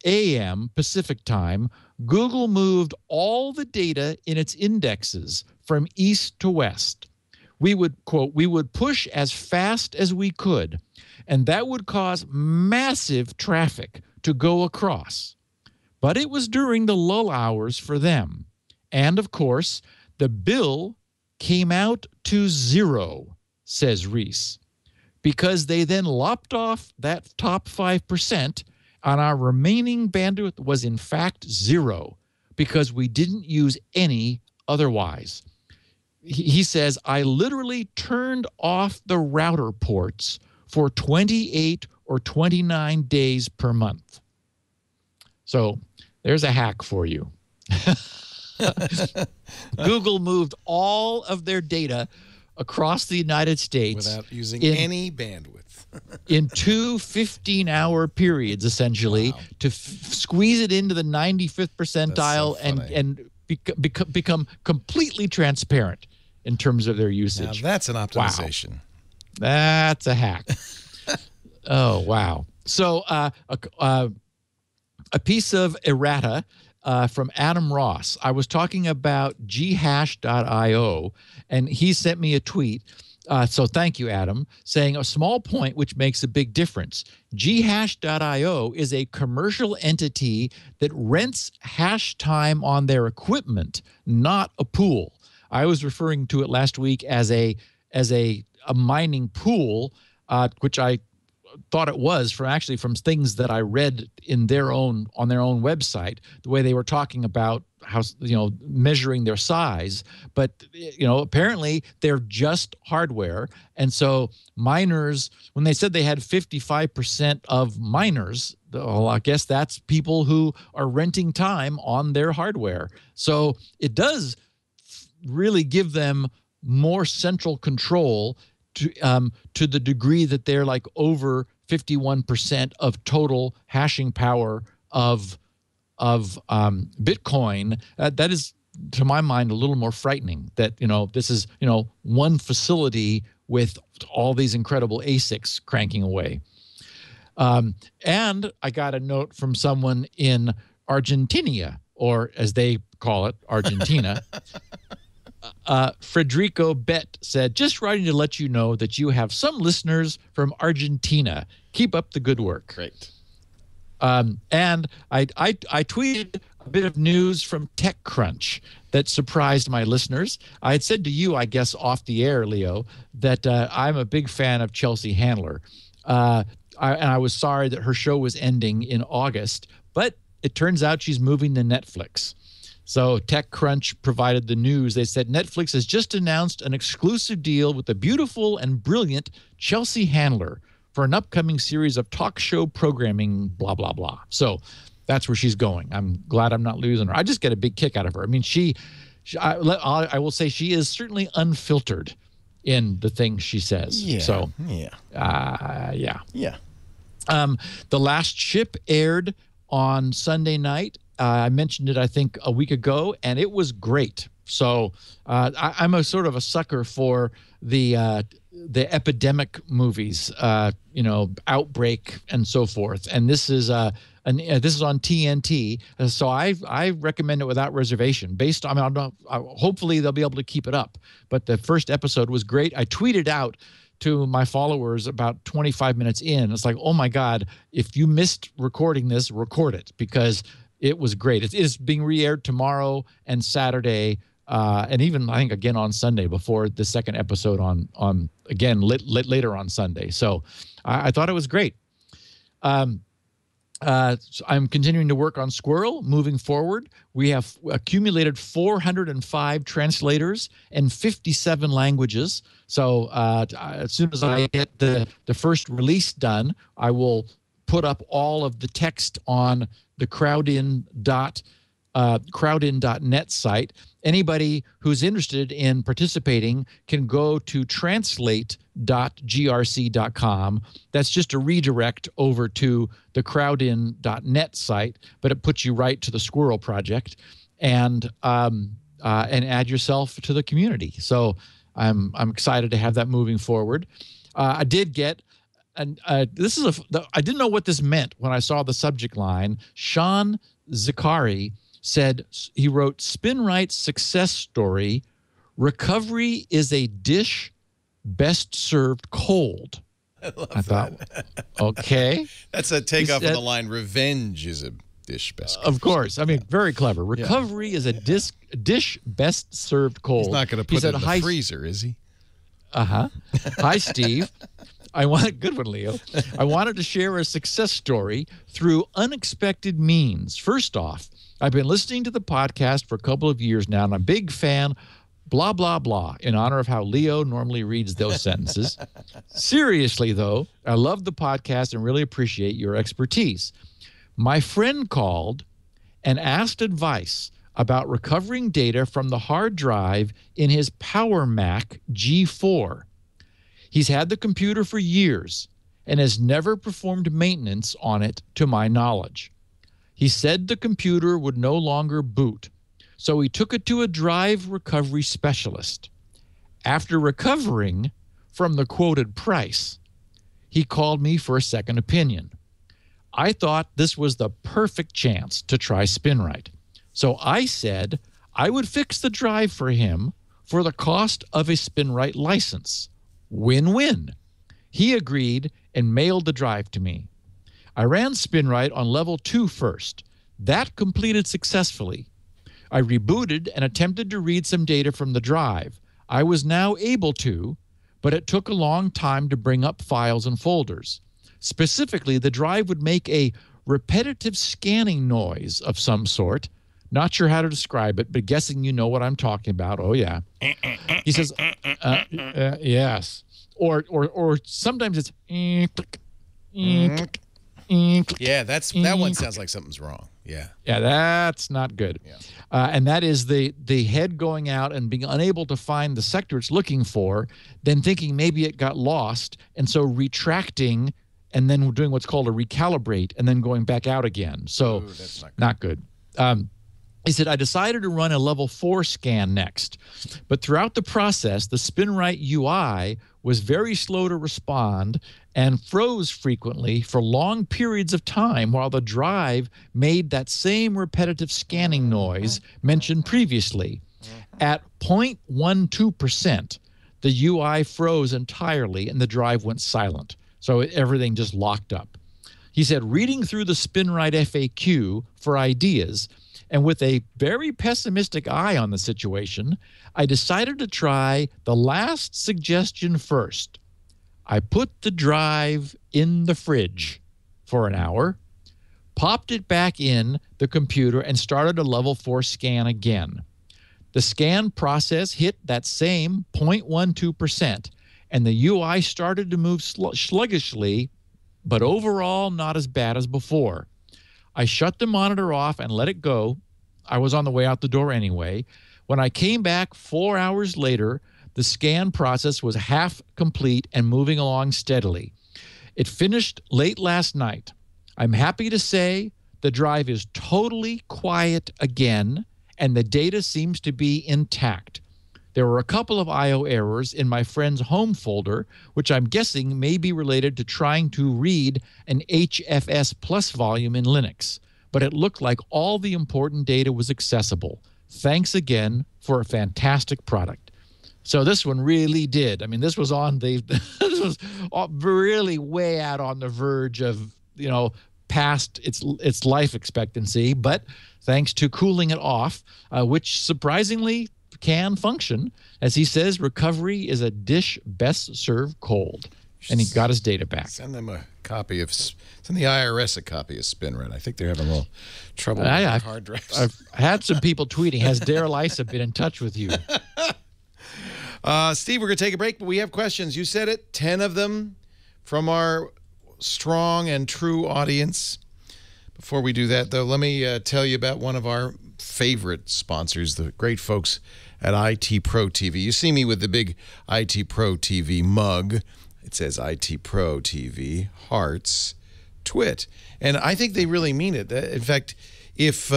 a.m. Pacific time, Google moved all the data in its indexes from east to west. We would, quote, we would push as fast as we could, and that would cause massive traffic to go across. But it was during the lull hours for them. And, of course, the bill came out to zero, says Reese, because they then lopped off that top 5%, and our remaining bandwidth was in fact zero because we didn't use any otherwise. He says, I literally turned off the router ports for 28 or 29 days per month. So there's a hack for you. Google moved all of their data across the United States without using any bandwidth. in two 15-hour periods, essentially, to squeeze it into the 95th percentile and become completely transparent in terms of their usage. Now that's an optimization. Wow. That's a hack. Oh, wow. So a piece of errata from Adam Ross. I was talking about ghash.io, and he sent me a tweet. So thank you, Adam, saying a small point which makes a big difference. ghash.io is a commercial entity that rents hash time on their equipment, not a pool. I was referring to it last week as a mining pool, which I thought it was from things that I read on their own website, the way they were talking about how, measuring their size. But, apparently they're just hardware. And so miners, when they said they had 55% of miners, well, I guess that's people who are renting time on their hardware. So it does really give them more central control to the degree that they're like over 51% of total hashing power of Bitcoin. That is, to my mind, a little more frightening. That this is one facility with all these incredible ASICs cranking away. And I got a note from someone in Argentina, or as they call it, Argentina. Federico Bet said, just writing to let you know that you have some listeners from Argentina. Keep up the good work. Great. And I tweeted a bit of news from TechCrunch that surprised my listeners. I had said to you, I guess, off the air, Leo, that I'm a big fan of Chelsea Handler. And I was sorry that her show was ending in August, but it turns out she's moving to Netflix. So TechCrunch provided the news. They said Netflix has just announced an exclusive deal with the beautiful and brilliant Chelsea Handler for an upcoming series of talk show programming, blah, blah, blah. So that's where she's going. I'm glad I'm not losing her. I just get a big kick out of her. I mean, I will say she is certainly unfiltered in the things she says. Yeah. So, yeah. The Last Ship aired on Sunday night. I mentioned it, I think, a week ago, and it was great. So I'm a sort of a sucker for the epidemic movies, Outbreak and so forth. And this is on TNT, so I recommend it without reservation. Hopefully they'll be able to keep it up. But the first episode was great. I tweeted out to my followers about 25 minutes in. It's like, oh my God, if you missed recording this, record it, because it was great. It is being re-aired tomorrow and Saturday, and even I think again on Sunday before the second episode on again later on Sunday. So I thought it was great. I'm continuing to work on Squirrel moving forward. We have accumulated 405 translators and 57 languages. So as soon as I get the first release done, I will put up all of the text on the crowdin.net site. Anybody who's interested in participating can go to translate.grc.com. That's just a redirect over to the crowdin.net site, but it puts you right to the Squirrel project, and add yourself to the community. So I'm excited to have that moving forward. I did get. And I didn't know what this meant when I saw the subject line. Sean Zakari said, he wrote, SpinRite success story, recovery is a dish best served cold. I thought, okay. That's a takeoff of the line, revenge is a dish best. Of course. I mean, very clever. Recovery is a dish best served cold. He's not going to put it in the freezer, is he? Uh-huh. Hi, Steve. Good one, Leo. I wanted to share a success story through unexpected means. First off, I've been listening to the podcast for a couple of years now, and I'm a big fan, blah, blah, blah, in honor of how Leo normally reads those sentences. Seriously, though, I love the podcast and really appreciate your expertise. My friend called and asked advice about recovering data from the hard drive in his Power Mac G4. He's had the computer for years and has never performed maintenance on it to my knowledge. He said the computer would no longer boot, so he took it to a drive recovery specialist. After recovering from the quoted price, he called me for a second opinion. I thought this was the perfect chance to try SpinRite. So I said I would fix the drive for him for the cost of a SpinRite license. Win-win. He agreed and mailed the drive to me. I ran SpinRite on level 2 first. That completed successfully. I rebooted and attempted to read some data from the drive. I was now able to, but it took a long time to bring up files and folders. Specifically, the drive would make a repetitive scanning noise of some sort. Not sure how to describe it, but guessing you know what I'm talking about. Oh, yeah. He says, yes. Or sometimes it's... Yeah, that one sounds like something's wrong. Yeah. Yeah, that's not good. Yeah. And that is the head going out and being unable to find the sector it's looking for, then thinking maybe it got lost, and so retracting and then doing what's called a recalibrate and then going back out again. So that's not good. He said, I decided to run a level 4 scan next, but throughout the process, the SpinRite UI was very slow to respond and froze frequently for long periods of time while the drive made that same repetitive scanning noise mentioned previously. At 0.12%, the UI froze entirely and the drive went silent. So everything just locked up. He said, reading through the SpinRite FAQ for ideas, and with a very pessimistic eye on the situation, I decided to try the last suggestion first. I put the drive in the fridge for an hour, popped it back in the computer, and started a level 4 scan again. The scan process hit that same 0.12%, and the UI started to move sluggishly, but overall not as bad as before. I shut the monitor off and let it go. I was on the way out the door anyway. When I came back 4 hours later, the scan process was half complete and moving along steadily. It finished late last night. I'm happy to say the drive is totally quiet again, and the data seems to be intact. There were a couple of I/O errors in my friend's home folder, which I'm guessing may be related to trying to read an HFS Plus volume in Linux, but it looked like all the important data was accessible. Thanks again for a fantastic product. So this one really did. I mean, this was on the this was really way out on the verge of, you know, past its life expectancy, but thanks to cooling it off, which surprisingly can function. As he says, recovery is a dish best served cold. And he got his data back. Send them a copy of, send the IRS a copy of SpinRite. I think they're having a little trouble with their hard drives. I've had some people tweeting, has Daryl Issa been in touch with you? Steve, we're going to take a break, but we have questions. You said it, 10 of them from our strong and true audience. Before we do that, though, let me tell you about one of our favorite sponsors, the great folks at IT Pro TV. You see me with the big IT Pro TV mug. It says IT Pro TV, hearts, twit. And I think they really mean it. In fact, if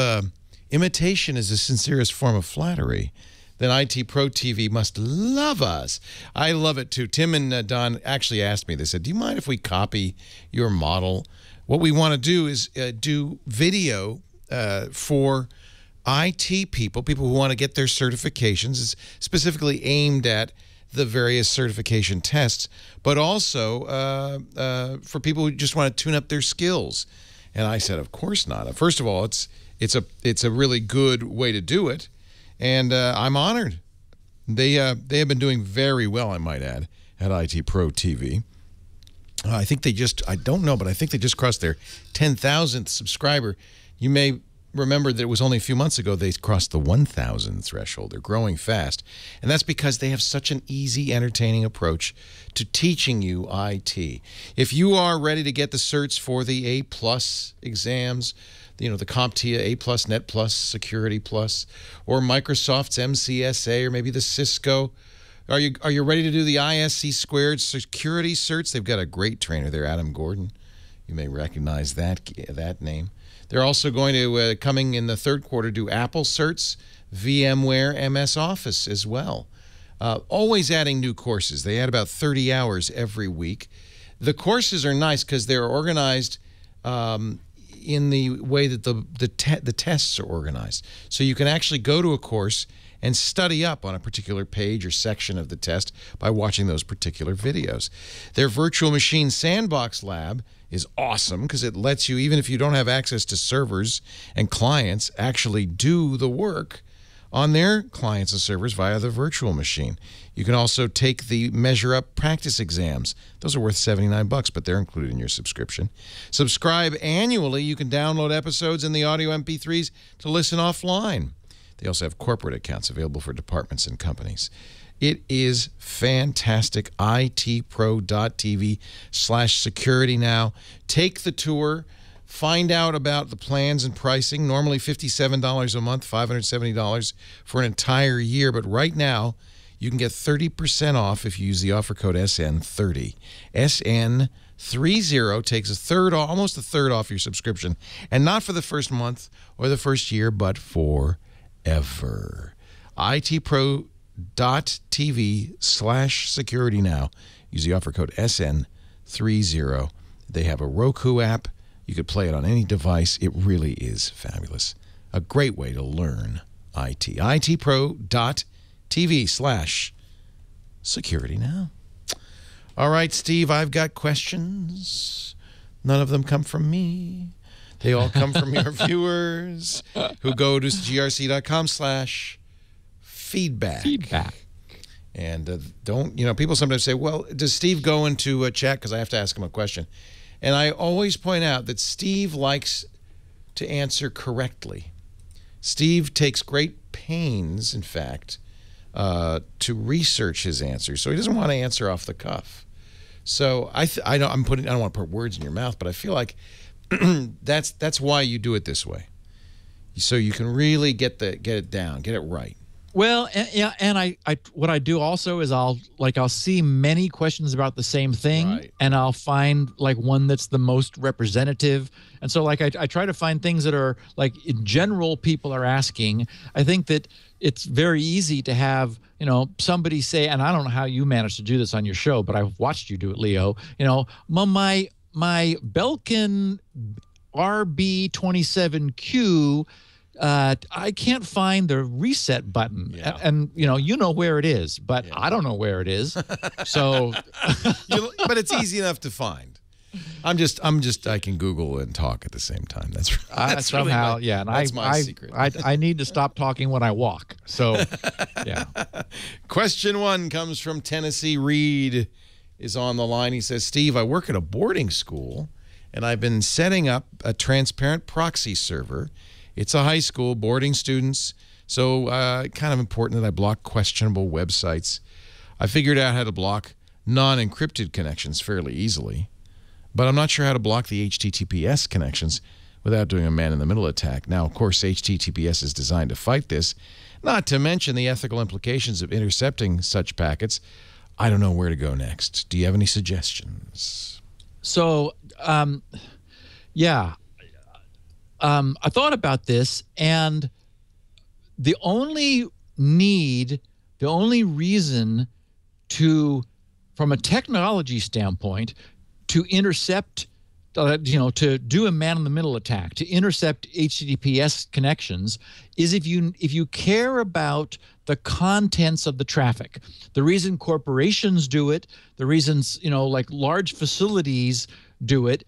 imitation is the sincerest form of flattery, then IT Pro TV must love us. I love it, too. Tim and Don actually asked me, they said, do you mind if we copy your model? What we want to do is do video for IT people who want to get their certifications. It's specifically aimed at the various certification tests, but also for people who just want to tune up their skills. And I said, of course not. First of all, it's a really good way to do it, and I'm honored. They have been doing very well, I might add, at IT Pro TV. I think they just, I don't know, but I think they just crossed their 10,000th subscriber. You may remember that it was only a few months ago they crossed the 1,000 threshold. They're growing fast. And that's because they have such an easy, entertaining approach to teaching you IT. If you are ready to get the certs for the A+ exams, the CompTIA A+, Net Plus, Security Plus, or Microsoft's MCSA, or maybe the Cisco. Are you ready to do the ISC Squared Security Certs? They've got a great trainer there, Adam Gordon. You may recognize that name. They're also going to, coming in the third quarter, do Apple Certs, VMware, MS Office as well. Always adding new courses. They add about 30 hours every week. The courses are nice because they're organized in the way that the tests are organized. So you can actually go to a course and study up on a particular page or section of the test by watching those particular videos. Their virtual machine sandbox lab is awesome because it lets you, even if you don't have access to servers and clients, actually do the work on their clients and servers via the virtual machine. You can also take the Measure Up practice exams. Those are worth $79, but they're included in your subscription. Subscribe annually. You can download episodes in the audio MP3s to listen offline. They also have corporate accounts available for departments and companies. It is fantastic. itpro.tv/security now. Take the tour. Find out about the plans and pricing. Normally $57 a month, $570 for an entire year. But right now, you can get 30% off if you use the offer code SN30. SN30 takes almost a third off your subscription. And not for the first month or the first year, but forever. itpro.tv/security now. Use the offer code SN30. They have a Roku app. You could play it on any device. It really is fabulous. A great way to learn IT. itpro.tv/security now. All right, Steve, I've got questions. None of them come from me. They all come from your viewers who go to grc.com/feedback. And people sometimes say, well, does Steve go into a chat? Because I have to ask him a question. And I always point out that Steve likes to answer correctly. Steve takes great pains, in fact, to research his answers. So he doesn't want to answer off the cuff. So I don't want to put words in your mouth, but I feel like that's why you do it this way, so you can really get it down, get it right. Well, and I what I do also is I'll see many questions about the same thing, right, and I'll find one that's the most representative. And so I try to find things that are in general people are asking. I think that it's very easy to have somebody say, and I don't know how you manage to do this on your show, but I've watched you do it, Leo. My Belkin RB27Q, I can't find the reset button. Yeah. And you know where it is, but yeah, I don't know where it is. So, but it's easy enough to find. I can Google and talk at the same time. That's somehow, really yeah. And that's my secret. I need to stop talking when I walk. So, yeah. Question 1 comes from Tennessee. Reed is on the line. He says, Steve, I work at a boarding school, and I've been setting up a transparent proxy server. It's a high school, boarding students, so kind of important that I block questionable websites. I figured out how to block non-encrypted connections fairly easily, but I'm not sure how to block the HTTPS connections without doing a man-in-the-middle attack. Now, of course, HTTPS is designed to fight this, not to mention the ethical implications of intercepting such packets. I don't know where to go next. Do you have any suggestions? So, yeah. I thought about this, and the only reason from a technology standpoint, to intercept, to do a man-in-the-middle attack, to intercept HTTPS connections, is if you care about the contents of the traffic. The reason corporations do it, the reasons large facilities do it,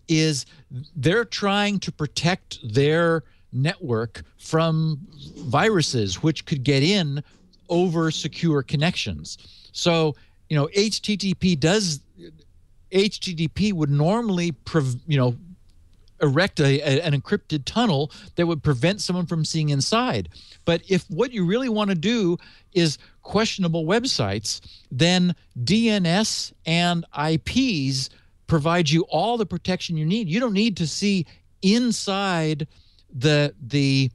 is they're trying to protect their network from viruses which could get in over secure connections. So, HTTP would normally, erect an encrypted tunnel that would prevent someone from seeing inside. But if what you really want to do is questionable websites, then DNS and IPs provide you all the protection you need. You don't need to see inside the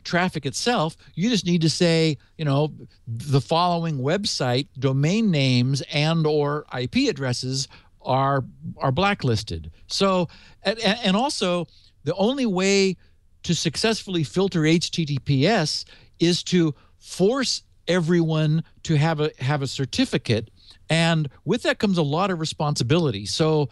traffic itself, you just need to say, the following website domain names and or IP addresses are blacklisted. So, and also the only way to successfully filter HTTPS is to force everyone to have a certificate, and with that comes a lot of responsibility. So,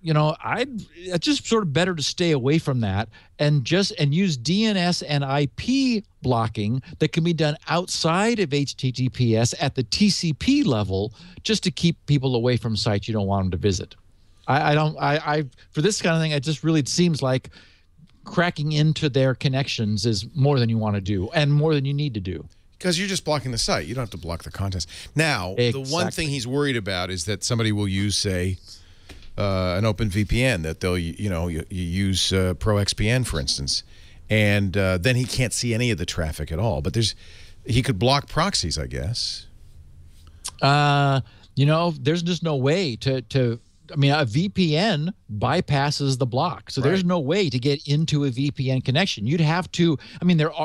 it's just sort of better to stay away from that and use DNS and IP blocking that can be done outside of HTTPS at the TCP level, just to keep people away from sites you don't want them to visit. For this kind of thing, it just really seems like cracking into their connections is more than you want to do and more than you need to do. Because you're just blocking the site. You don't have to block the contents. Now, Exactly. The one thing he's worried about is that somebody will use, say, an open VPN, that they'll, you use ProXPN, for instance, and then he can't see any of the traffic at all. But he could block proxies, I guess. There's just no way to a VPN bypasses the block. So there's no way to get into a VPN connection. You'd have to,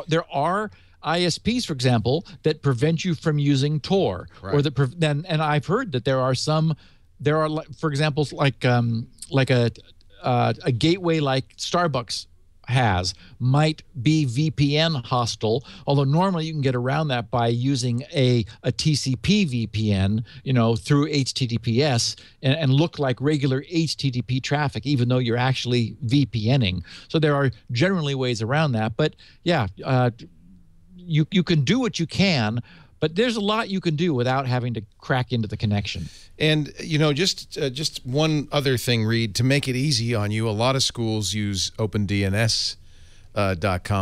there are ISPs, for example, that prevent you from using Tor, or and I've heard that there are, for example, like a gateway like Starbucks might be VPN hostile, although normally you can get around that by using a TCP VPN, through HTTPS and look like regular HTTP traffic, even though you're actually VPNing. So there are generally ways around that. But yeah, you can do what you can, but there's a lot you can do without having to crack into the connection. And, just one other thing, Reed, to make it easy on you, a lot of schools use OpenDNS.com.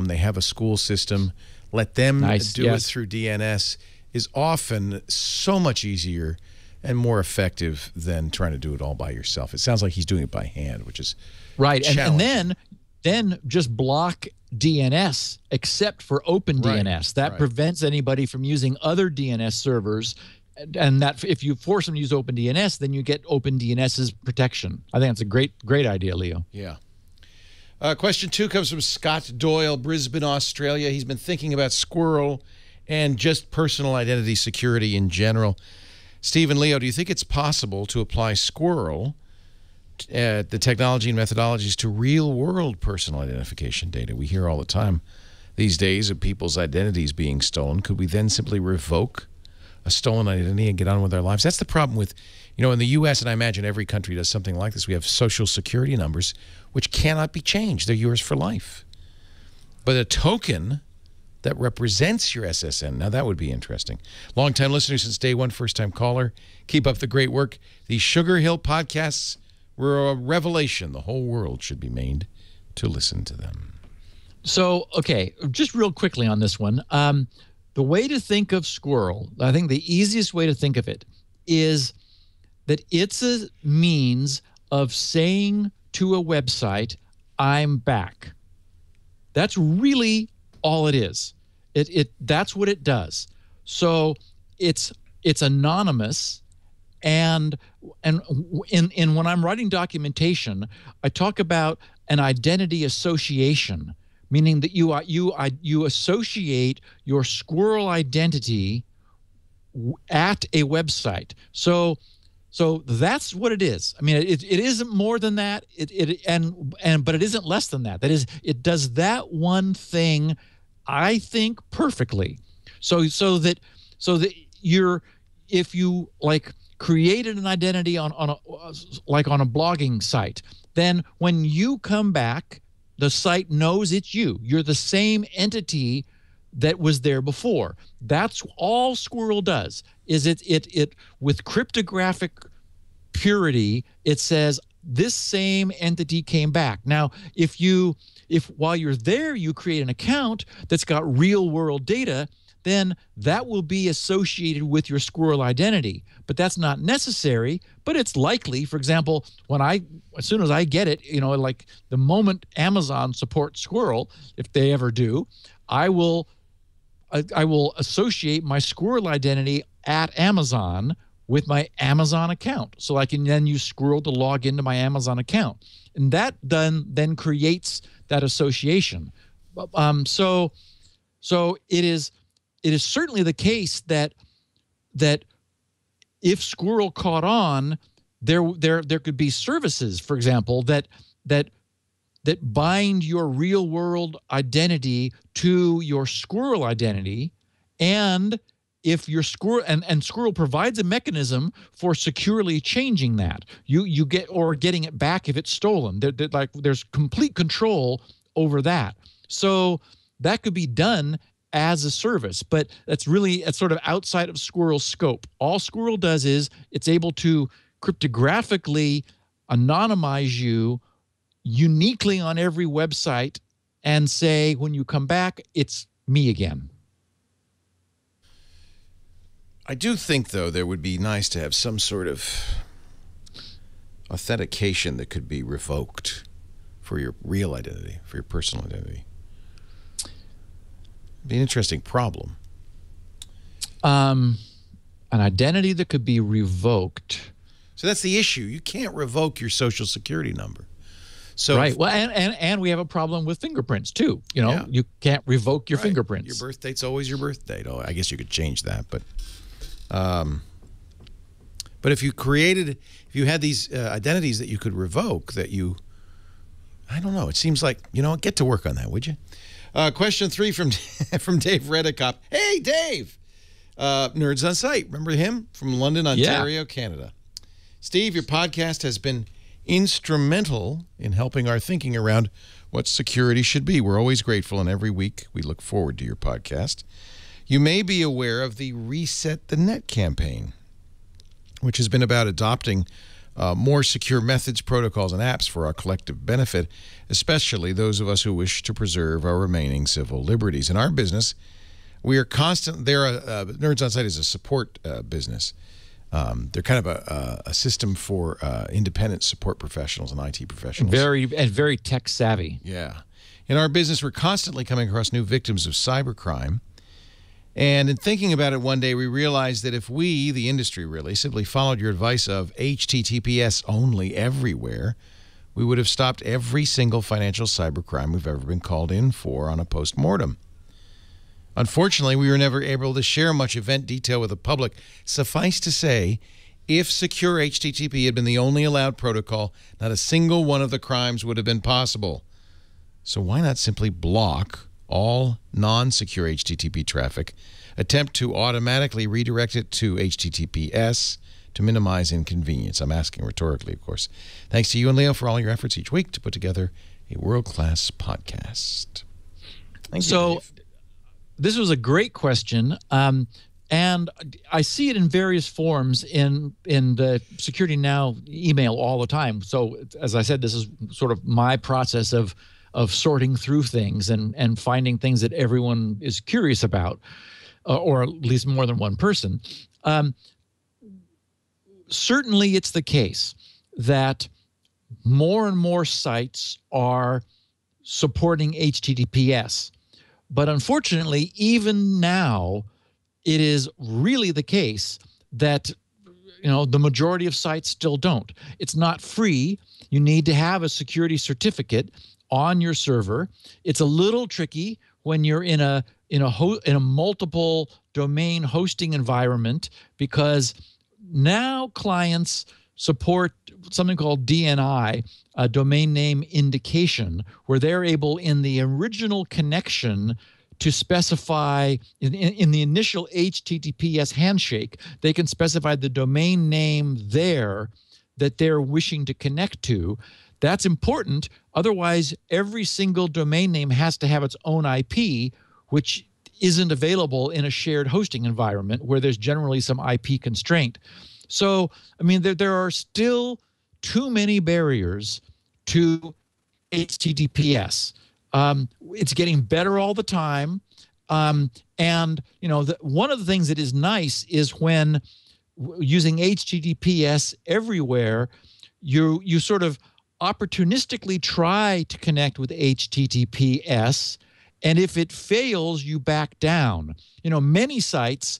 They have a school system. Let them do it through DNS is often so much easier and more effective than trying to do it all by yourself. It sounds like he's doing it by hand, which is right. And then just block DNS except for OpenDNS. That prevents anybody from using other DNS servers, and that if you force them to use OpenDNS, then you get OpenDNS's protection. I think that's a great idea, Leo. Yeah. Question 2 comes from Scott Doyle, Brisbane, Australia. He's been thinking about Squirrel and just personal identity security in general. Steve and Leo, do you think it's possible to apply Squirrel, the technology and methodologies, to real-world personal identification data? We hear all the time these days of people's identities being stolen. Could we then simply revoke a stolen identity and get on with our lives? That's the problem with, in the U.S., and I imagine every country does something like this. We have social security numbers which cannot be changed. They're yours for life. But a token that represents your SSN, now that would be interesting. Long-time listener since day one, first-time caller. Keep up the great work. These Sugar Hill podcasts were a revelation. The whole world should be made to listen to them. So, okay, just real quickly on this one. The way to think of Squirrel, I think the easiest way to think of it is that it's a means of saying to a website, I'm back. That's really all it is. That's what it does. So it's anonymous, and when I'm writing documentation, I talk about an identity association, meaning that you associate your Squirrel identity at a website. So that's what it is. It isn't more than that. But it isn't less than that. That is, it does that one thing, I think, perfectly. So that if you created an identity on a blogging site, then when you come back, the site knows it's you. You're the same entity that was there before. That's all Squirrel does. Is it with cryptographic purity, it says this same entity came back. Now, if while you're there you create an account that's got real world data, then that will be associated with your Squirrel identity. But that's not necessary, but it's likely. For example, as soon as I get it, like the moment Amazon supports Squirrel, if they ever do, I will associate my Squirrel identity at Amazon with my Amazon account. So I can then use Squirrel to log into my Amazon account. And that then creates that association. So it is certainly the case that if Squirrel caught on, there could be services, for example, that bind your real world identity to your Squirrel identity, and if your Squirrel and Squirrel provides a mechanism for securely changing that, you get or getting it back if it's stolen. There's complete control over that. So that could be done as a service, but it's sort of outside of Squirrel's scope. All Squirrel does is it's able to cryptographically anonymize you uniquely on every website and say, when you come back, it's me again. I do think, though, there would be nice to have some sort of authentication that could be revoked for your real identity, for your personal identity. It'd be an interesting problem. An identity that could be revoked. So that's the issue. You can't revoke your Social Security number. So right. Well, and we have a problem with fingerprints too. You know, yeah. You can't revoke your Right. fingerprints. Your birth date's always your birth date. Oh, I guess you could change that, but if you had these identities that you could revoke, I don't know. It seems like, get to work on that, would you? Question 3 from Dave Redicop. Hey, Dave! Nerds on Site. Remember him? From London, Ontario, Canada. Steve, your podcast has been instrumental in helping our thinking around what security should be. We're always grateful, and every week we look forward to your podcast. You may be aware of the Reset the Net campaign, which has been about adopting more secure methods, protocols, and apps for our collective benefit, especially those of us who wish to preserve our remaining civil liberties. In our business, we are Nerds on Site is a support business. They're kind of a system for independent support professionals and IT professionals. Very tech savvy. Yeah. In our business, we're constantly coming across new victims of cybercrime. And in thinking about it one day, we realized that if we, the industry really, simply followed your advice of HTTPS only everywhere, we would have stopped every single financial cybercrime we've ever been called in for on a post-mortem. Unfortunately, we were never able to share much event detail with the public. Suffice to say, if secure HTTP had been the only allowed protocol, not a single one of the crimes would have been possible. So why not simply block all non-secure HTTP traffic, attempt to automatically redirect it to HTTPS to minimize inconvenience? I'm asking rhetorically, of course. Thanks to you and Leo for all your efforts each week to put together a world-class podcast. Thank you, Dave. This was a great question, and I see it in various forms in the Security Now email all the time. So, as I said, this is sort of my process of sorting through things and finding things that everyone is curious about, or at least more than one person. Certainly, it's the case that more and more sites are supporting HTTPS. But unfortunately, even now, it is really the case that the majority of sites still don't. It's not free. You need to have a security certificate on your server. It's a little tricky when you're in a multiple domain hosting environment, because now clients support something called DNI, a domain name indication, where they're able in the original connection to specify in the initial HTTPS handshake, they can specify the domain name there that they're wishing to connect to. That's important. Otherwise, every single domain name has to have its own IP, which isn't available in a shared hosting environment where there's generally some IP constraint. So, I mean, there are still too many barriers to HTTPS. It's getting better all the time. And, one of the things that is nice is when using HTTPS everywhere, you sort of opportunistically try to connect with HTTPS. And if it fails, you back down. Many sites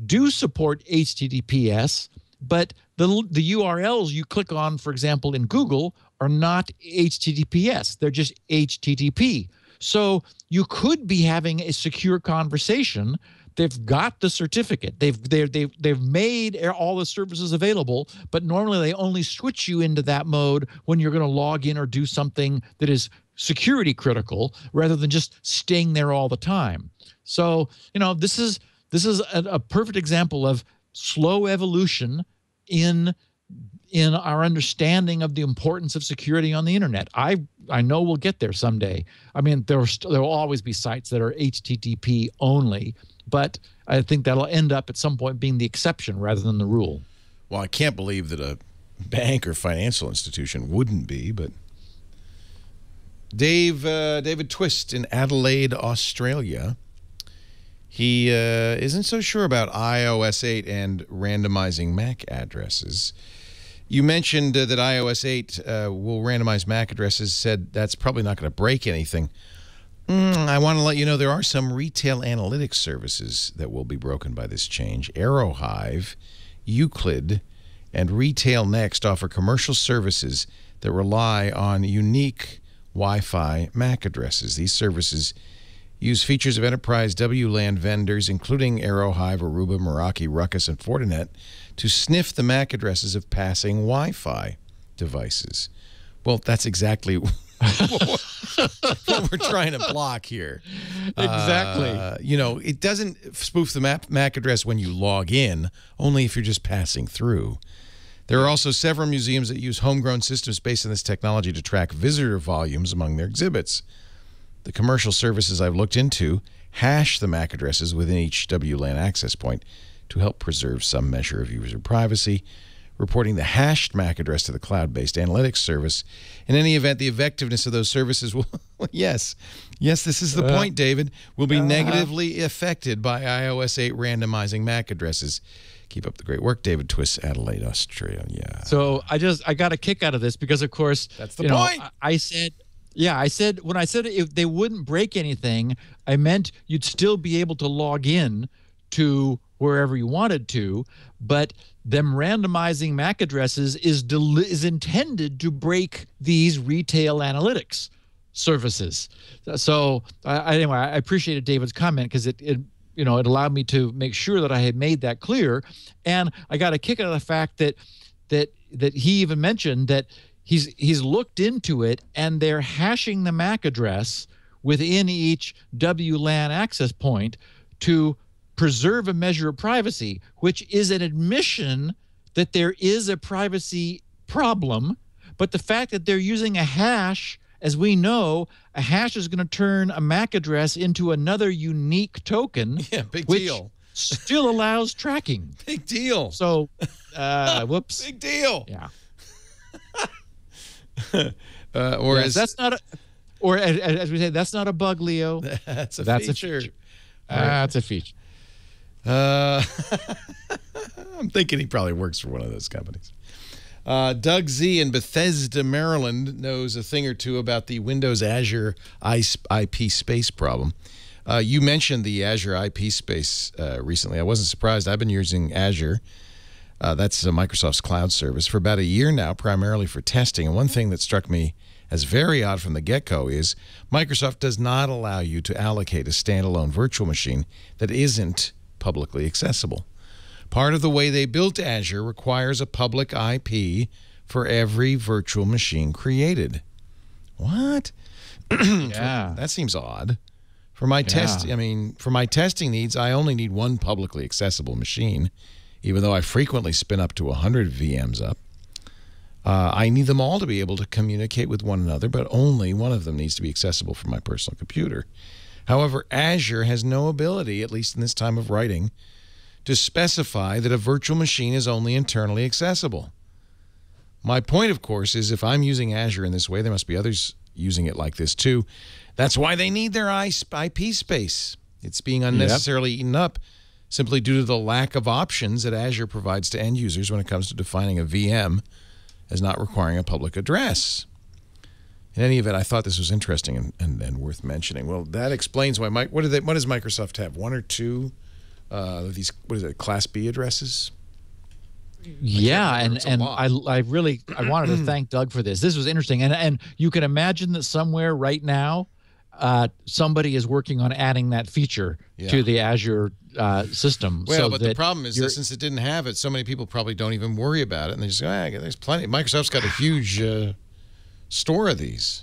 do support HTTPS, but the URLs you click on, for example, in Google, are not HTTPS. They're just HTTP. So you could be having a secure conversation. They've got the certificate. They've made all the services available, but normally they only switch you into that mode when you're going to log in or do something that is security critical, rather than just staying there all the time. So, you know, this is a perfect example of slow evolution in our understanding of the importance of security on the internet. I know we'll get there someday. I mean, there will always be sites that are HTTP only, but I think that'll end up at some point being the exception rather than the rule. Well, I can't believe that a bank or financial institution wouldn't be, but David Twist in Adelaide, Australia, he isn't so sure about iOS 8 and randomizing MAC addresses. You mentioned that iOS 8 will randomize MAC addresses, said that's probably not going to break anything. I want to let you know there are some retail analytics services that will be broken by this change. AeroHive, Euclid, and Retail Next offer commercial services that rely on unique Wi-Fi MAC addresses. These services use features of enterprise WLAN vendors, including AeroHive, Aruba, Meraki, Ruckus, and Fortinet, to sniff the MAC addresses of passing Wi-Fi devices. Well, that's exactly what we're trying to block here. Exactly. You know, it doesn't spoof the MAC address when you log in, only if you're just passing through. There are also several museums that use homegrown systems based on this technology to track visitor volumes among their exhibits. The commercial services I've looked into hash the MAC addresses within each WLAN access point to help preserve some measure of user privacy, reporting the hashed MAC address to the cloud-based analytics service. In any event, the effectiveness of those services will, yes, this is the point, David, will be negatively affected by iOS 8 randomizing MAC addresses. Keep up the great work, David Twist, Adelaide, Australia. So I got a kick out of this because, of course, that's the point. I said when I said if they wouldn't break anything, I meant you'd still be able to log in to wherever you wanted to, but them randomizing MAC addresses is intended to break these retail analytics services. So anyway, I appreciated David's comment because it allowed me to make sure that I had made that clear, and I got a kick out of the fact that he even mentioned that he's looked into it, and they're hashing the MAC address within each WLAN access point to preserve a measure of privacy, which is an admission that there is a privacy problem. But the fact that they're using a hash, as we know, a hash is going to turn a MAC address into another unique token. Yeah, big which deal. Still allows tracking. Big deal. So, whoops. Big deal. Yeah. That's not a, or as we say, that's not a bug, Leo. That's a feature. That's a feature. I'm thinking he probably works for one of those companies. Doug Z in Bethesda, Maryland, knows a thing or two about the Windows Azure IP space problem. You mentioned the Azure IP space recently. I wasn't surprised. I've been using Azure. That's Microsoft's cloud service for about a year now, primarily for testing. And one thing that struck me as very odd from the get-go is Microsoft does not allow you to allocate a standalone virtual machine that isn't publicly accessible. Part of the way they built Azure requires a public IP for every virtual machine created. What? Yeah. That seems odd. For my for my testing needs, I only need one publicly accessible machine, even though I frequently spin up to 100 VMs up. I need them all to be able to communicate with one another, but only one of them needs to be accessible from my personal computer. However, Azure has no ability, at least in this time of writing, to specify that a virtual machine is only internally accessible. My point, of course, is if I'm using Azure in this way, there must be others using it like this too. That's why they need their IP space. It's being unnecessarily eaten up simply due to the lack of options that Azure provides to end users when it comes to defining a VM as not requiring a public address. In any event, I thought this was interesting and worth mentioning. Well, that explains why what does Microsoft have? One or two these, what is it, Class B addresses? Yeah, remember. It's a and lot. I really wanted to thank Doug for this. This was interesting, and you can imagine that somewhere right now, somebody is working on adding that feature to the Azure system. Well, but the problem is that since it didn't have it, so many people probably don't even worry about it, and they just go, there's plenty. Microsoft's got a huge store of these.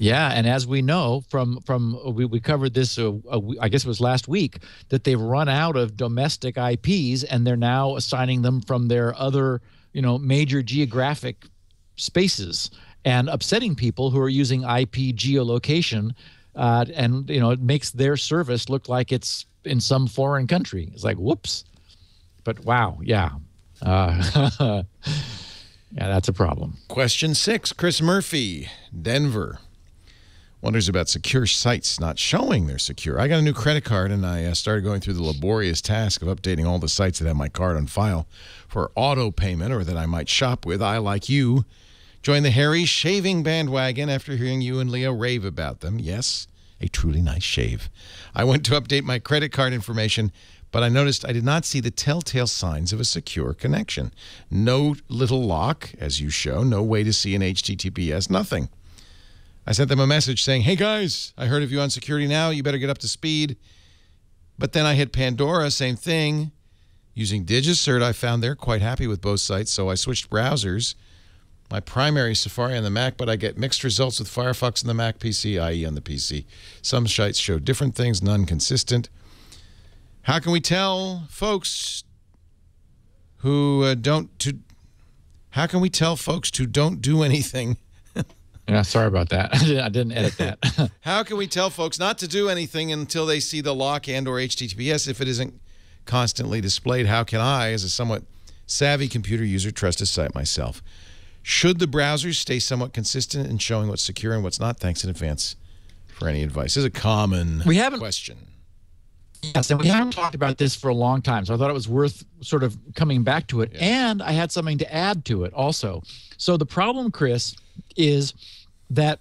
Yeah, and as we know from we covered this, I guess it was last week, that they've run out of domestic IPs, and they're now assigning them from their other, major geographic spaces, and upsetting people who are using IP geolocation, and it makes their service look like it's in some foreign country. It's like, whoops. But wow, yeah. Yeah, that's a problem. Question 6, Chris Murphy, Denver. Wonders about secure sites not showing they're secure. I got a new credit card, and I started going through the laborious task of updating all the sites that have my card on file for auto payment or that I might shop with. I, like you, joined the hairy shaving bandwagon after hearing you and Leo rave about them. Yes, a truly nice shave. I went to update my credit card information, but I noticed I did not see the telltale signs of a secure connection. No little lock, as you show, no way to see an HTTPS, nothing. I sent them a message saying, hey guys, I heard of you on Security Now. You better get up to speed. But then I hit Pandora, same thing. Using DigiCert, I found they're quite happy with both sites, so I switched browsers. My primary Safari on the Mac, but I get mixed results with Firefox on the Mac PC, i.e. on the PC. Some sites show different things, none consistent. How can we tell folks who don't do anything? Yeah, sorry about that. I didn't edit that. How can we tell folks not to do anything until they see the lock and or HTTPS if it isn't constantly displayed? How can I, as a somewhat savvy computer user, trust a site myself? Should the browsers stay somewhat consistent in showing what's secure and what's not? Thanks in advance for any advice. This is a common question. Yes, and we haven't talked about this for a long time, so I thought it was worth sort of coming back to it. Yeah. And I had something to add to it also. So the problem, Chris, is that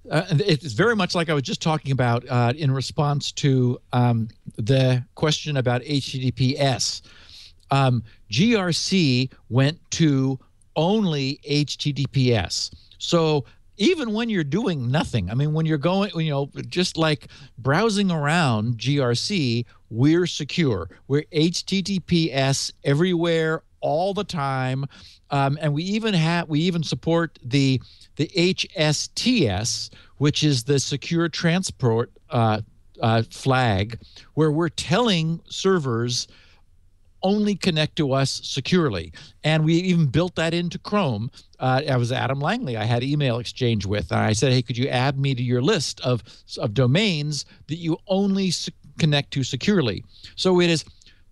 it's very much like I was just talking about in response to the question about HTTPS. GRC went to only HTTPS. So even when you're doing nothing, I mean, when you're going, just like browsing around GRC, we're secure. We're HTTPS everywhere, all the time. And we even support the HSTS, which is the secure transport flag, where we're telling servers only connect to us securely. And we even built that into Chrome. I was Adam Langley I had email exchange with. And I said, hey, could you add me to your list of domains that you only connect to securely? So it is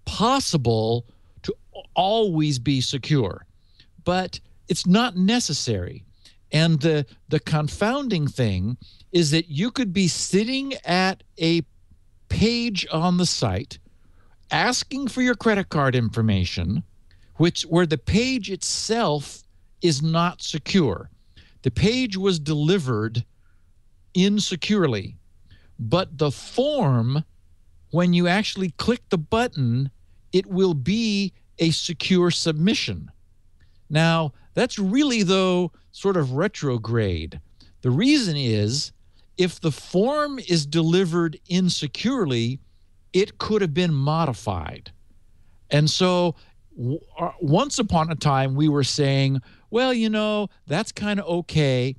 possible to always be secure, but it's not necessary. And the confounding thing is that you could be sitting at a page on the site asking for your credit card information, where the page itself is not secure. The page was delivered insecurely, but the form, when you actually click the button, it will be a secure submission. Now, that's really, though, sort of retrograde. The reason is, if the form is delivered insecurely, it could have been modified. And so once upon a time, we were saying, well, that's kind of okay,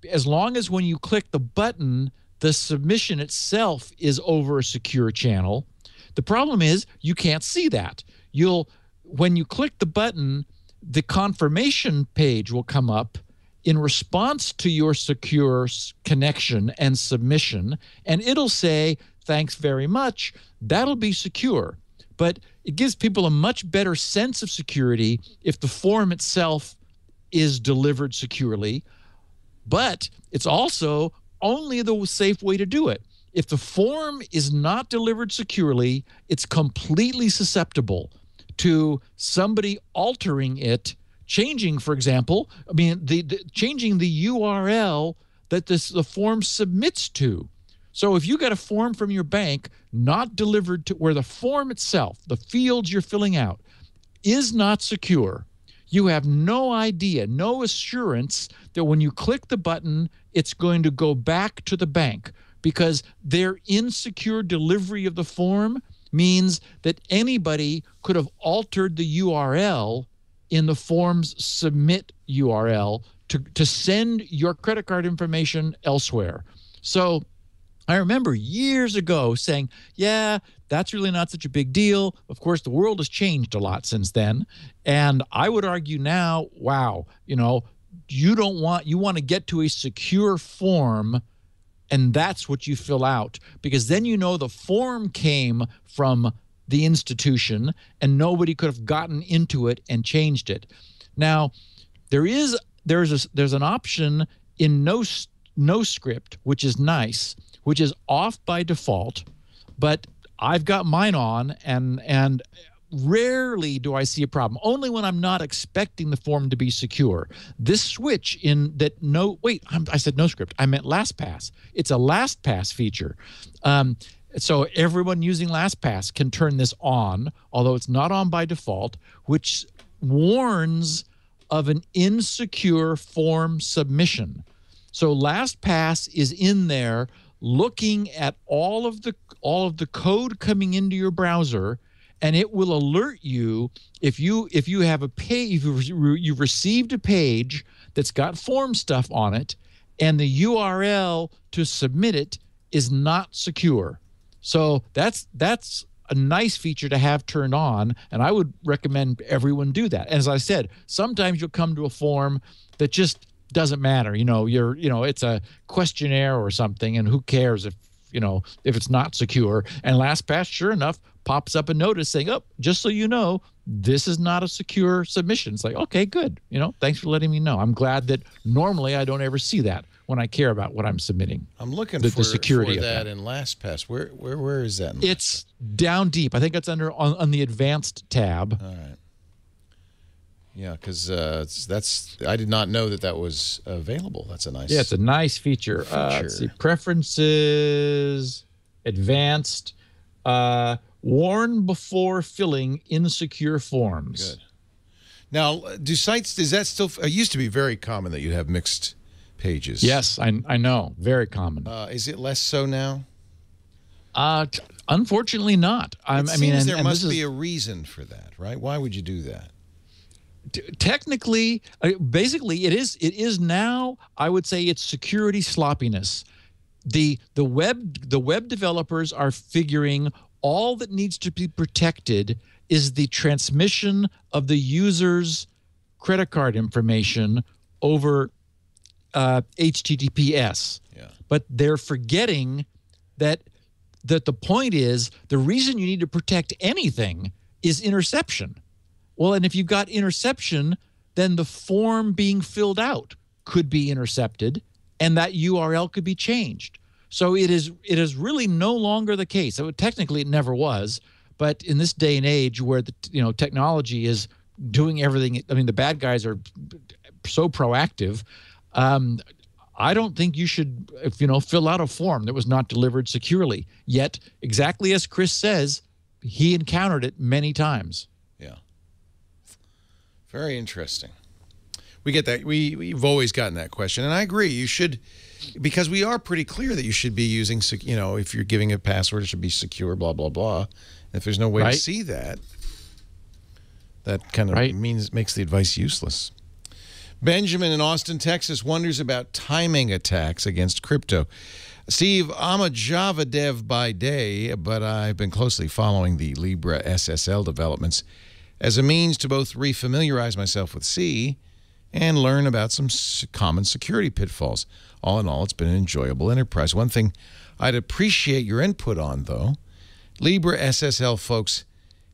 as long as when you click the button, the submission itself is over a secure channel. The problem is you can't see that. When you click the button, the confirmation page will come up in response to your secure connection and submission, and it'll say, thanks very much, that'll be secure. But it gives people a much better sense of security if the form itself is delivered securely, but it's also only the safe way to do it. If the form is not delivered securely, it's completely susceptible to somebody altering it, changing, for example, changing the URL that the form submits to. So if you got a form from your bank not delivered to where the form itself, the fields you're filling out, is not secure. You have no idea, no assurance that when you click the button, it's going to go back to the bank, because their insecure delivery of the form means that anybody could have altered the URL in the form's submit URL to send your credit card information elsewhere. So I remember years ago saying, yeah, that's really not such a big deal. Of course, the world has changed a lot since then. And I would argue now, wow, you know, you want to get to a secure form, and that's what you fill out, because then you know the form came from the institution and nobody could have gotten into it and changed it. Now, there's an option in NoScript, which is nice, which is off by default, but I've got mine on, and rarely do I see a problem. Only when I'm not expecting the form to be secure. This switch in that I said NoScript. I meant LastPass. It's a LastPass feature. So everyone using LastPass can turn this on, although it's not on by default, which warns of an insecure form submission. So LastPass is in there looking at all of the code coming into your browser, and it will alert you if you have a page, if you've received a page that's got form stuff on it, and the URL to submit it is not secure. So that's a nice feature to have turned on, and I would recommend everyone do that. And as I said, sometimes you'll come to a form that just doesn't matter. It's a questionnaire or something, and who cares if it's not secure. And LastPass, sure enough, pops up a notice saying, oh, just so you know, this is not a secure submission. It's like, okay, good. Thanks for letting me know. I'm glad that normally I don't ever see that when I care about what I'm submitting. I'm looking the security for of that in LastPass. Where is that? It's down deep. I think it's on the advanced tab. All right. Yeah, because I did not know that was available. That's a nice. Yeah, it's a nice feature. Let's see, preferences, advanced, warn before filling insecure forms. Good. Now, do sites? Is that still? It used to be very common that you'd have mixed pages. Yes, I know, very common. Is it less so now? Unfortunately, not. There must be a reason for that, right? Why would you do that? Technically, basically, it is now. I would say it's security sloppiness. The web developers are figuring all that needs to be protected is the transmission of the user's credit card information over HTTPS. Yeah. But they're forgetting that the point is the reason you need to protect anything is interception. Well, and if you've got interception, then the form being filled out could be intercepted, and that URL could be changed. So it is really no longer the case. So technically, it never was, but in this day and age where the technology is doing everything, the bad guys are so proactive. I don't think you should, fill out a form that was not delivered securely. Yet, exactly as Chris says, he encountered it many times. Yeah. Very interesting. We get that. We've always gotten that question, and I agree. You should, because we are pretty clear that you should be using, if you're giving a password, it should be secure, blah, blah, blah. If there's no way to see that, that kind of makes the advice useless. Benjamin in Austin, Texas, wonders about timing attacks against crypto. Steve, I'm a Java dev by day, but I've been closely following the Libre SSL developments as a means to both refamiliarize myself with C and learn about some common security pitfalls. All in all, it's been an enjoyable enterprise. One thing I'd appreciate your input on, though, Libre SSL folks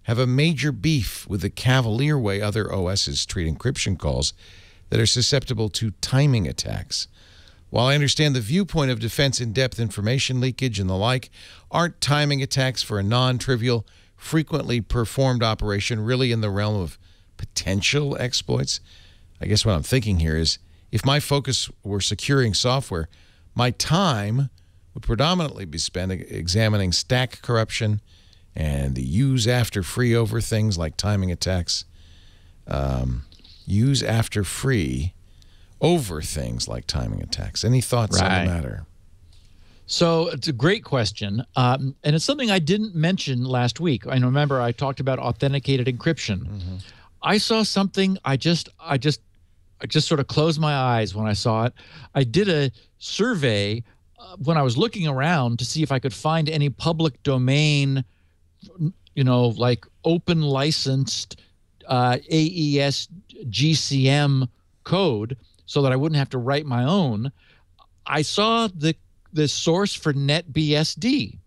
have a major beef with the cavalier way other OSs treat encryption calls that are susceptible to timing attacks. While I understand the viewpoint of defense in-depth information leakage and the like, aren't timing attacks for a non-trivial, frequently performed operation really in the realm of potential exploits? I guess what I'm thinking here is, if my focus were securing software, my time would predominantly be spent examining stack corruption and the use after free over things like timing attacks. use after free over things like timing attacks. Any thoughts on the matter? So it's a great question, and it's something I didn't mention last week. I remember I talked about authenticated encryption. I saw something. I just sort of closed my eyes when I saw it. I did a survey when I was looking around to see if I could find any public domain, like open licensed AES GCM code, so that I wouldn't have to write my own. I saw the source for NetBSD,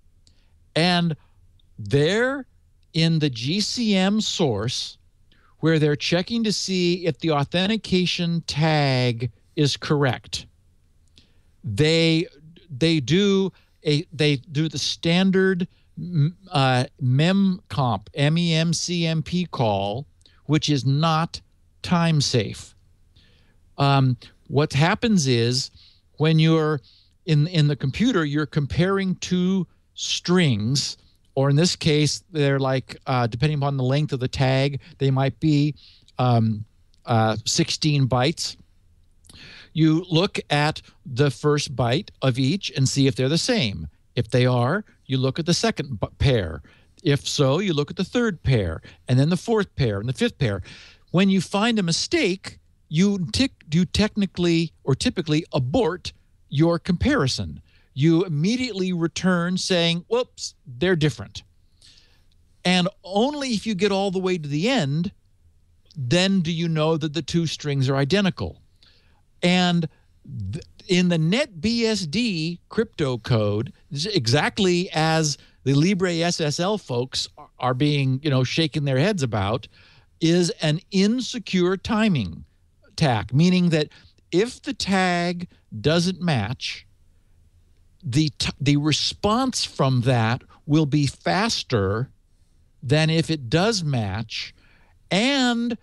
and there in the GCM source, where they're checking to see if the authentication tag is correct, they do the standard MEMCMP call, which is not time safe. What happens is when you're in the computer, you're comparing two strings, or in this case, they're like, depending upon the length of the tag, they might be 16 bytes. You look at the first byte of each and see if they're the same. If they are, you look at the second pair. If so, you look at the third pair, and then the fourth pair, and the fifth pair. When you find a mistake, you technically or typically abort your comparison. You immediately return saying, whoops, they're different. And only if you get all the way to the end, then do you know that the two strings are identical. And in the NetBSD crypto code, exactly as the Libre SSL folks are being, shaking their heads about, is an insecure timing attack, meaning that if the tag doesn't match, the response from that will be faster than if it does match. And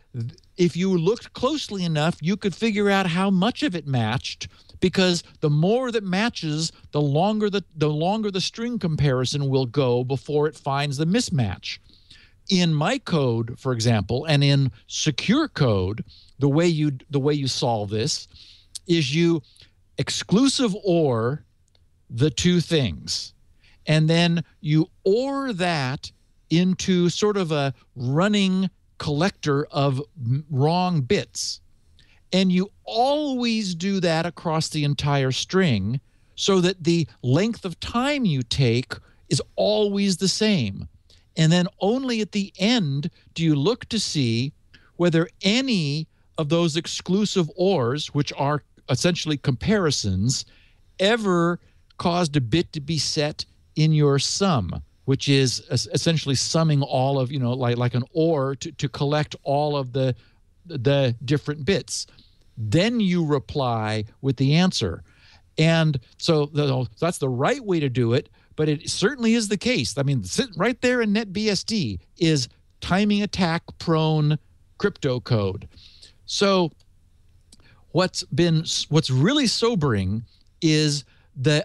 if you looked closely enough, you could figure out how much of it matched, because the more that matches, the longer the string comparison will go before it finds the mismatch. In my code, for example, and in secure code, the way you solve this is you exclusive OR the two things, and then you OR that into sort of a running collector of wrong bits. And you always do that across the entire string so that the length of time you take is always the same. And then only at the end do you look to see whether any of those exclusive ORs, which are essentially comparisons, ever caused a bit to be set in your sum, which is essentially summing all of, like an OR to collect all of the different bits. Then you reply with the answer. And so that's the right way to do it, but it certainly is the case. I mean, right there in NetBSD is timing attack prone crypto code. So what's really sobering is the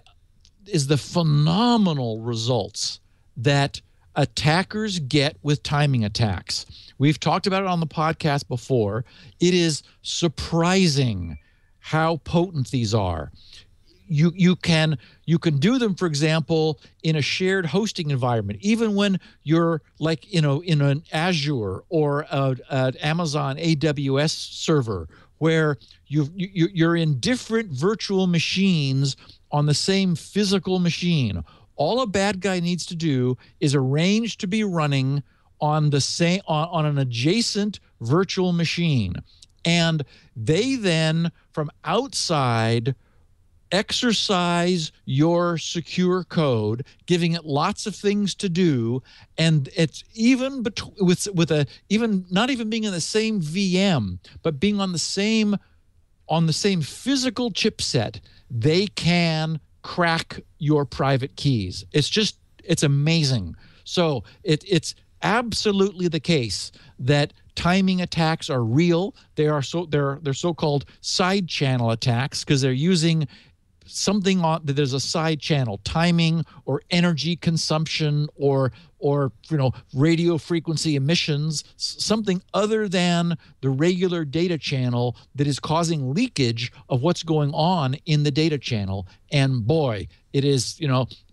phenomenal results that attackers get with timing attacks. We've talked about it on the podcast before. It is surprising how potent these are. You can do them, for example, in a shared hosting environment, even when you're like in an Azure or an Amazon AWS server, where you're in different virtual machines on the same physical machine. All a bad guy needs to do is arrange to be running on an adjacent virtual machine, and they then from outside exercise your secure code, giving it lots of things to do, and it's even even not even being in the same VM, but being on the same physical chipset, they can crack your private keys. It's amazing. So it's absolutely the case that timing attacks are real. They're so-called side channel attacks because they're using something on that there's a side channel, timing or energy consumption or radio frequency emissions, something other than the regular data channel that is causing leakage of what's going on in the data channel. And boy, it is,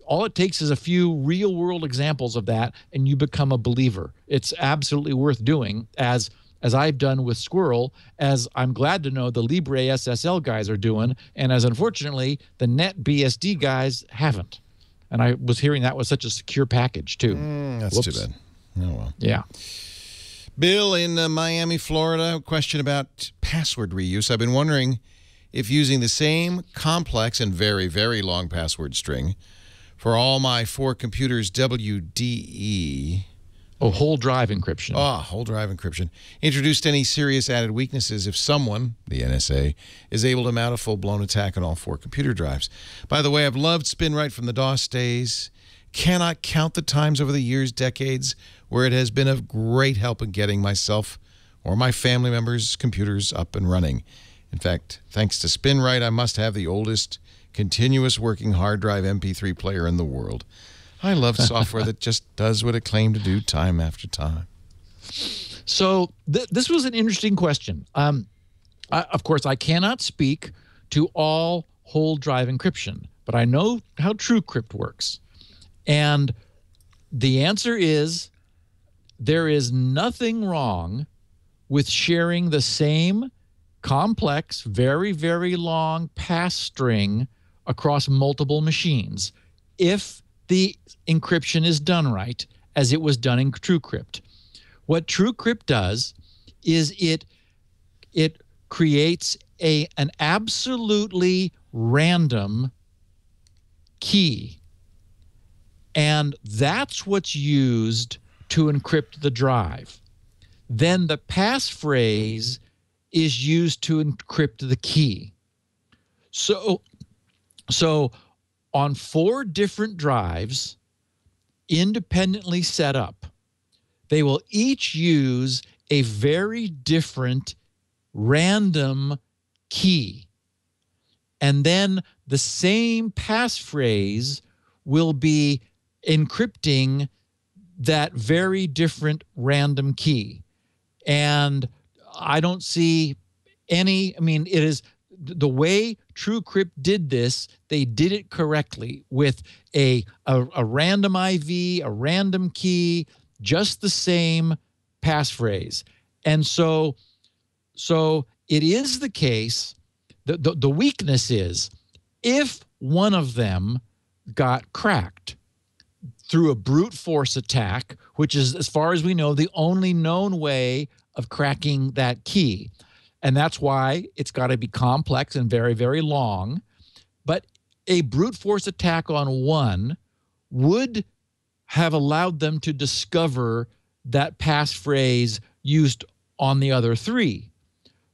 all it takes is a few real world examples of that and you become a believer. It's absolutely worth doing, as I've done with Squirrel, as I'm glad to know the Libre SSL guys are doing, and as unfortunately the NetBSD guys haven't. And I was hearing that was such a secure package too. That's Whoops. too bad. Oh, well. Yeah. Bill in Miami, Florida, a question about password reuse. I've been wondering if using the same complex and very, very long password string for all my 4 computers WDE... Oh, whole drive encryption. Whole drive encryption. Introduced any serious added weaknesses if someone, the NSA, is able to mount a full-blown attack on all 4 computer drives. By the way, I've loved SpinRite from the DOS days. Cannot count the times over the years, decades, where it has been of great help in getting myself or my family members' computers up and running. In fact, thanks to SpinRite, I must have the oldest continuous working hard drive MP3 player in the world. I love software that just does what it claimed to do time after time. So this was an interesting question. Of course, I cannot speak to all whole drive encryption, but I know how TrueCrypt works. And the answer is there is nothing wrong with sharing the same complex, very, very long pass string across multiple machines if the encryption is done right, as it was done in TrueCrypt. What TrueCrypt does is it creates an absolutely random key, and that's what's used to encrypt the drive. Then the passphrase is used to encrypt the key. So on 4 different drives, independently set up, they will each use a very different random key. And then the same passphrase will be encrypting that very different random key. And I don't see any, it is the way TrueCrypt did this, they did it correctly with a random IV, a random key, just the same passphrase. And so it is the case, the weakness is if one of them got cracked through a brute force attack, which is, as far as we know, the only known way of cracking that key. And that's why it's got to be complex and very, very long. But a brute force attack on one would have allowed them to discover that passphrase used on the other 3.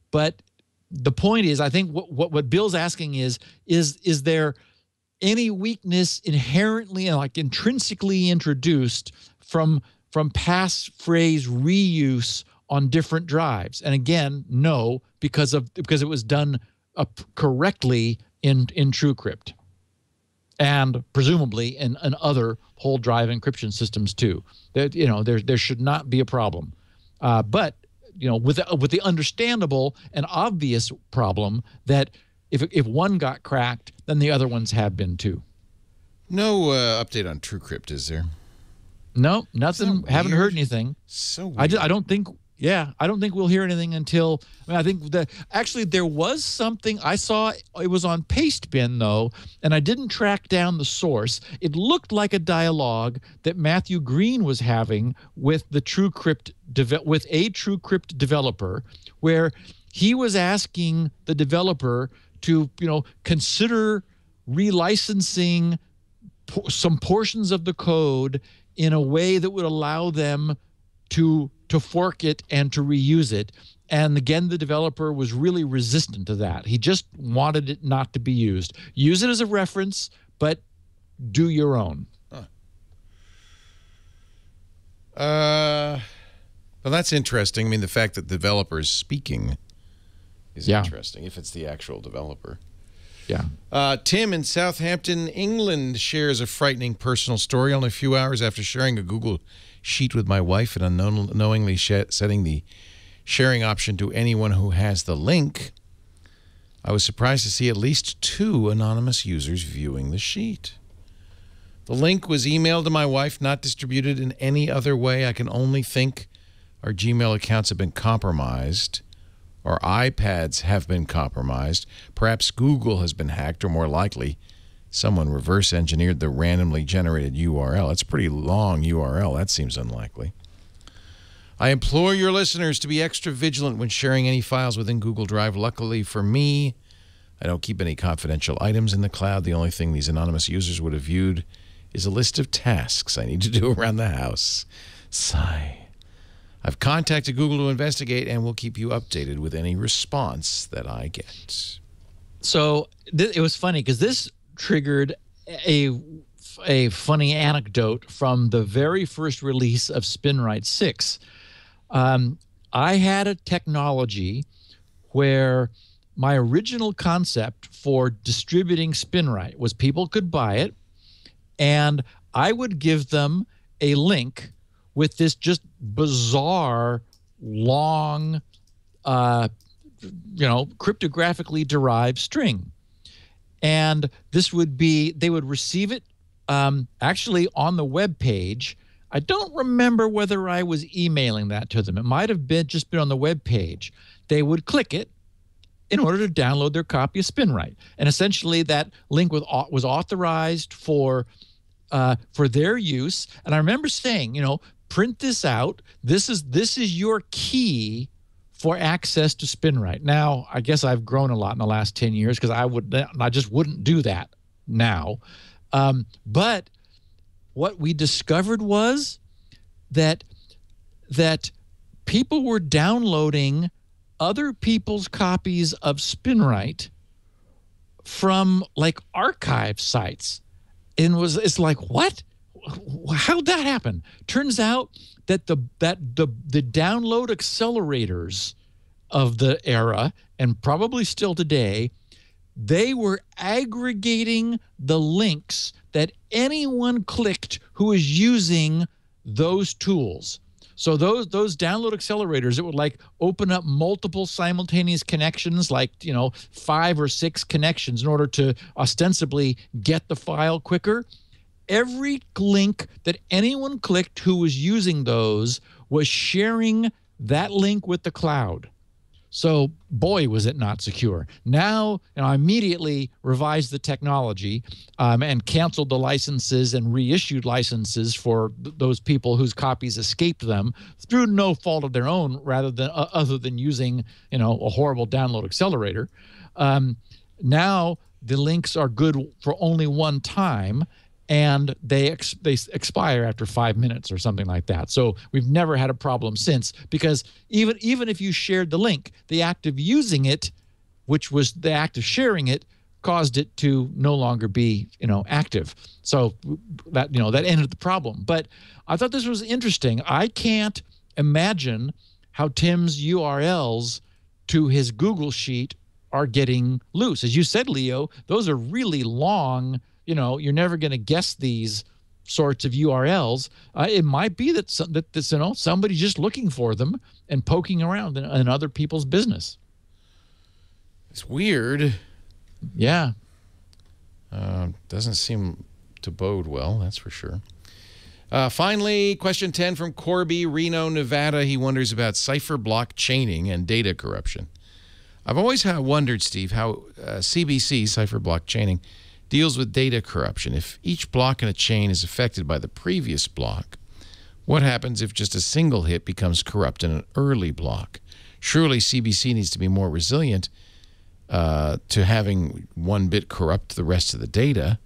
But the point is, I think what Bill's asking is there any weakness inherently and like intrinsically introduced from passphrase reuse on different drives? And again, no, because it was done correctly in TrueCrypt, and presumably in other whole drive encryption systems too. There should not be a problem, but with the understandable and obvious problem that if one got cracked, then the other ones have been too. No update on TrueCrypt, is there? No, nothing. Haven't heard anything. So weird. I don't think. Yeah, I don't think we'll hear anything until. I think that actually there was something I saw. It was on Pastebin though, and I didn't track down the source. It looked like a dialogue that Matthew Green was having with the TrueCrypt with a TrueCrypt developer, where he was asking the developer to consider relicensing some portions of the code in a way that would allow them to fork it and to reuse it. And again, the developer was really resistant to that. He just wanted it not to be used. Use it as a reference, but do your own. Well, that's interesting. I mean, the fact that the developer is speaking is interesting, if it's the actual developer. Yeah. Tim in Southampton, England shares a frightening personal story. Only a few hours after sharing a Google Sheet with my wife and unknowingly setting the sharing option to anyone who has the link, I was surprised to see at least 2 anonymous users viewing the sheet. The link was emailed to my wife, not distributed in any other way. I can only think our Gmail accounts have been compromised, or iPads have been compromised. Perhaps Google has been hacked, or more likely, someone reverse engineered the randomly generated URL. It's a pretty long URL. That seems unlikely. I implore your listeners to be extra vigilant when sharing any files within Google Drive. Luckily for me, I don't keep any confidential items in the cloud. The only thing these anonymous users would have viewed is a list of tasks I need to do around the house. Sigh. I've contacted Google to investigate and will keep you updated with any response that I get. So it was funny because this triggered a funny anecdote from the very first release of SpinRite 6. I had a technology where my original concept for distributing SpinRite was people could buy it, and I would give them a link with this just bizarre, long, cryptographically derived string. And this would be, they would receive it actually on the web page. I don't remember whether I was emailing that to them. It might have been just been on the web page. They would click it in order to download their copy of SpinRite. And essentially that link was authorized for their use. And I remember saying, print this out. This is your key for access to SpinRite. Now, I guess I've grown a lot in the last 10 years because I just wouldn't do that now. But what we discovered was that people were downloading other people's copies of SpinRite from like archive sites. And it's like, what? How'd that happen? Turns out that the download accelerators of the era, and probably still today, they were aggregating the links that anyone clicked who is using those tools. So those download accelerators, it would like open up multiple simultaneous connections, like 5 or 6 connections in order to ostensibly get the file quicker. Every link that anyone clicked who was using those was sharing that link with the cloud. So, boy, was it not secure. Now, I immediately revised the technology and canceled the licenses and reissued licenses for those people whose copies escaped them through no fault of their own, rather than other than using, a horrible download accelerator. Now, the links are good for only one time, and they expire after 5 minutes or something like that. So we've never had a problem since, because even if you shared the link, the act of using it, which was the act of sharing it, caused it to no longer be active. So that that ended the problem. But I thought this was interesting. I can't imagine how Tim's URLs to his Google Sheet are getting loose. As you said, Leo, those are really long. You're never going to guess these sorts of URLs. It might be that somebody's just looking for them and poking around in other people's business. It's weird. Yeah. Doesn't seem to bode well, that's for sure. Finally, question 10 from Corby, Reno, Nevada. He wonders about cipher block chaining and data corruption. I've always wondered, Steve, how CBC, cipher block chaining, deals with data corruption. If each block in a chain is affected by the previous block, what happens if just a single hit becomes corrupt in an early block? Surely CBC needs to be more resilient to having one bit corrupt the rest of the data.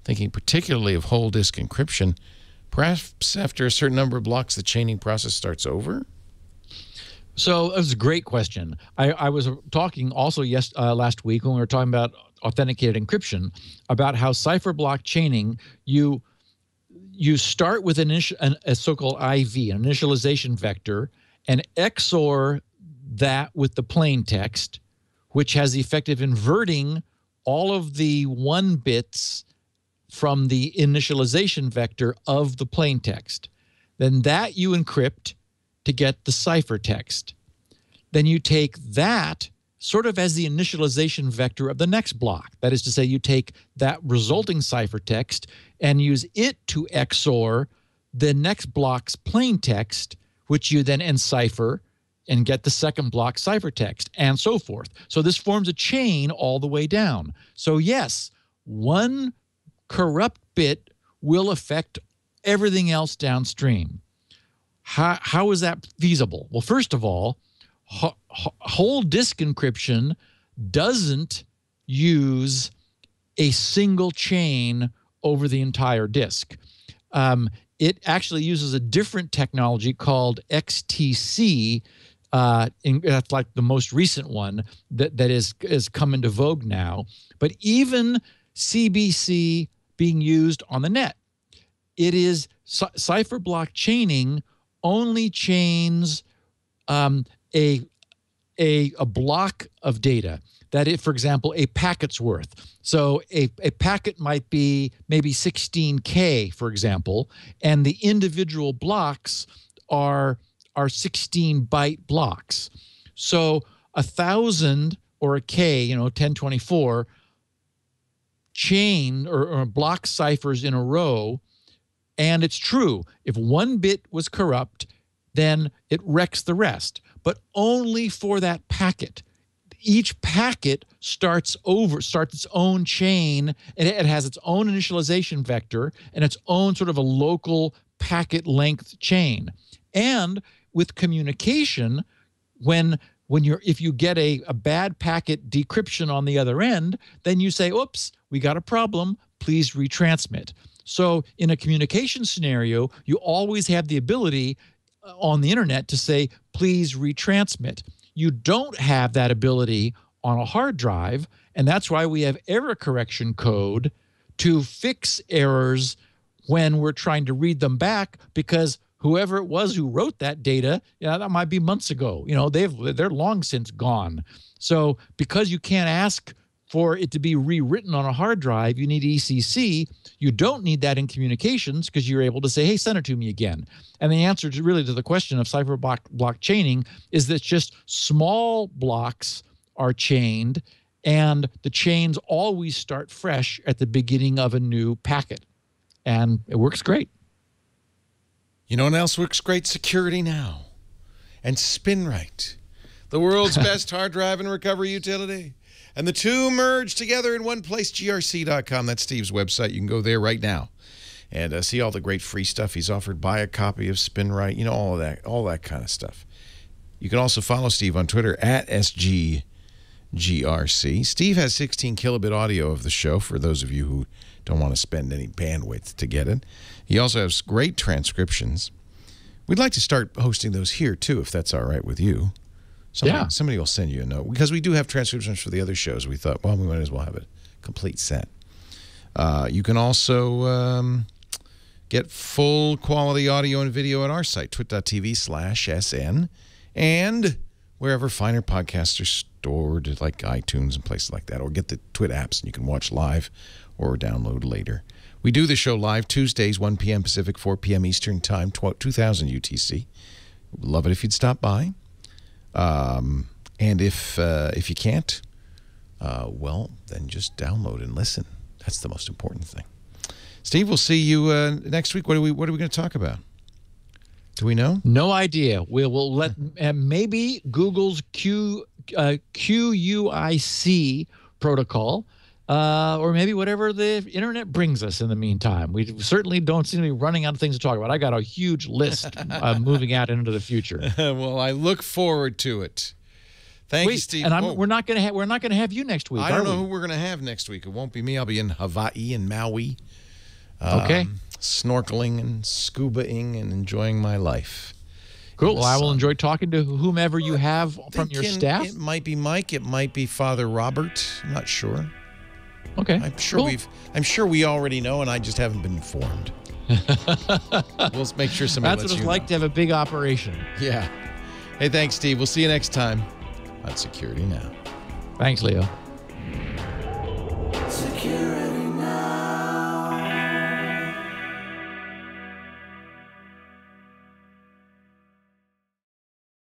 Thinking particularly of whole disk encryption, perhaps after a certain number of blocks, the chaining process starts over? So that was a great question. I was talking also last week when we were talking about authenticated encryption, about how cipher block chaining, you start with a so-called IV, an initialization vector, and XOR that with the plain text, which has the effect of inverting all of the 1 bits from the initialization vector of the plain text. Then that you encrypt to get the ciphertext. Then you take that sort of as the initialization vector of the next block. That is to say, you take that resulting ciphertext and use it to XOR the next block's plain text, which you then encipher and get the second block ciphertext, and so forth. So this forms a chain all the way down. So yes, one corrupt bit will affect everything else downstream. How is that feasible? Well, first of all, whole disk encryption doesn't use a single chain over the entire disk. It actually uses a different technology called XTC. That's like the most recent one that is come into vogue now. But even CBC being used on the net, it is cipher block chaining only chains a block of data. That is, for example, a packet's worth. So a packet might be maybe 16K, for example, and the individual blocks are 16-byte blocks. So 1,000 or a K, 1024 chain or block ciphers in a row. And it's true, if 1 bit was corrupt, then it wrecks the rest, but only for that packet. Each packet starts its own chain, and it has its own initialization vector and its own sort of a local packet length chain. And with communication, if you get a bad packet decryption on the other end, then you say, oops, we got a problem, please retransmit. So in a communication scenario, you always have the ability on the internet to say, please retransmit. You don't have that ability on a hard drive, and that's why we have error correction code to fix errors when we're trying to read them back, because whoever it was who wrote that data, that might be months ago. They're long since gone. So because you can't ask for it to be rewritten on a hard drive, you need ECC. You don't need that in communications because you're able to say, hey, send it to me again. And the answer to the question of cipher block chaining is that just small blocks are chained, and the chains always start fresh at the beginning of a new packet. And it works great. You know what else works great? Security Now and SpinRite, the world's best hard drive and recovery utility. And the two merge together in one place, grc.com. That's Steve's website. You can go there right now and see all the great free stuff he's offered. Buy a copy of SpinRite, all that kind of stuff. You can also follow Steve on Twitter at SGGRC. Steve has 16 kilobit audio of the show for those of you who don't want to spend any bandwidth to get it. He also has great transcriptions. We'd like to start hosting those here, too, if that's all right with you. Somebody will send you a note. Because we do have transcriptions for the other shows. We thought, well, we might as well have a complete set. You can also get full quality audio and video at our site, twit.tv/SN, and wherever finer podcasts are stored, like iTunes and places like that, or get the Twit apps and you can watch live or download later. We do the show live Tuesdays, 1 p.m. Pacific, 4 p.m. Eastern Time, 2000 UTC. We'd love it if you'd stop by. And if you can't, well, then just download and listen. That's the most important thing. Steve, we'll see you next week. What are we going to talk about? Do we know? No idea. We'll let maybe Google's QUIC protocol, or maybe whatever the internet brings us in the meantime. We certainly don't seem to be running out of things to talk about. I got a huge list moving out into the future. Well, I look forward to it. Thank you, Steve. And we're not going to have you next week. I don't know who we're going to have next week. It won't be me. I'll be in Hawaii and Maui. Okay. Snorkeling and scuba-ing and enjoying my life. Cool. Well, I will enjoy talking to whomever you have from your staff. It might be Mike. It might be Father Robert. I'm not sure. Okay. I'm sure we already know, and I just haven't been informed. We'll make sure somebody lets you know. That's what it's like to have a big operation. Yeah. Hey, thanks, Steve. We'll see you next time on Security Now. Thanks, Leo. security.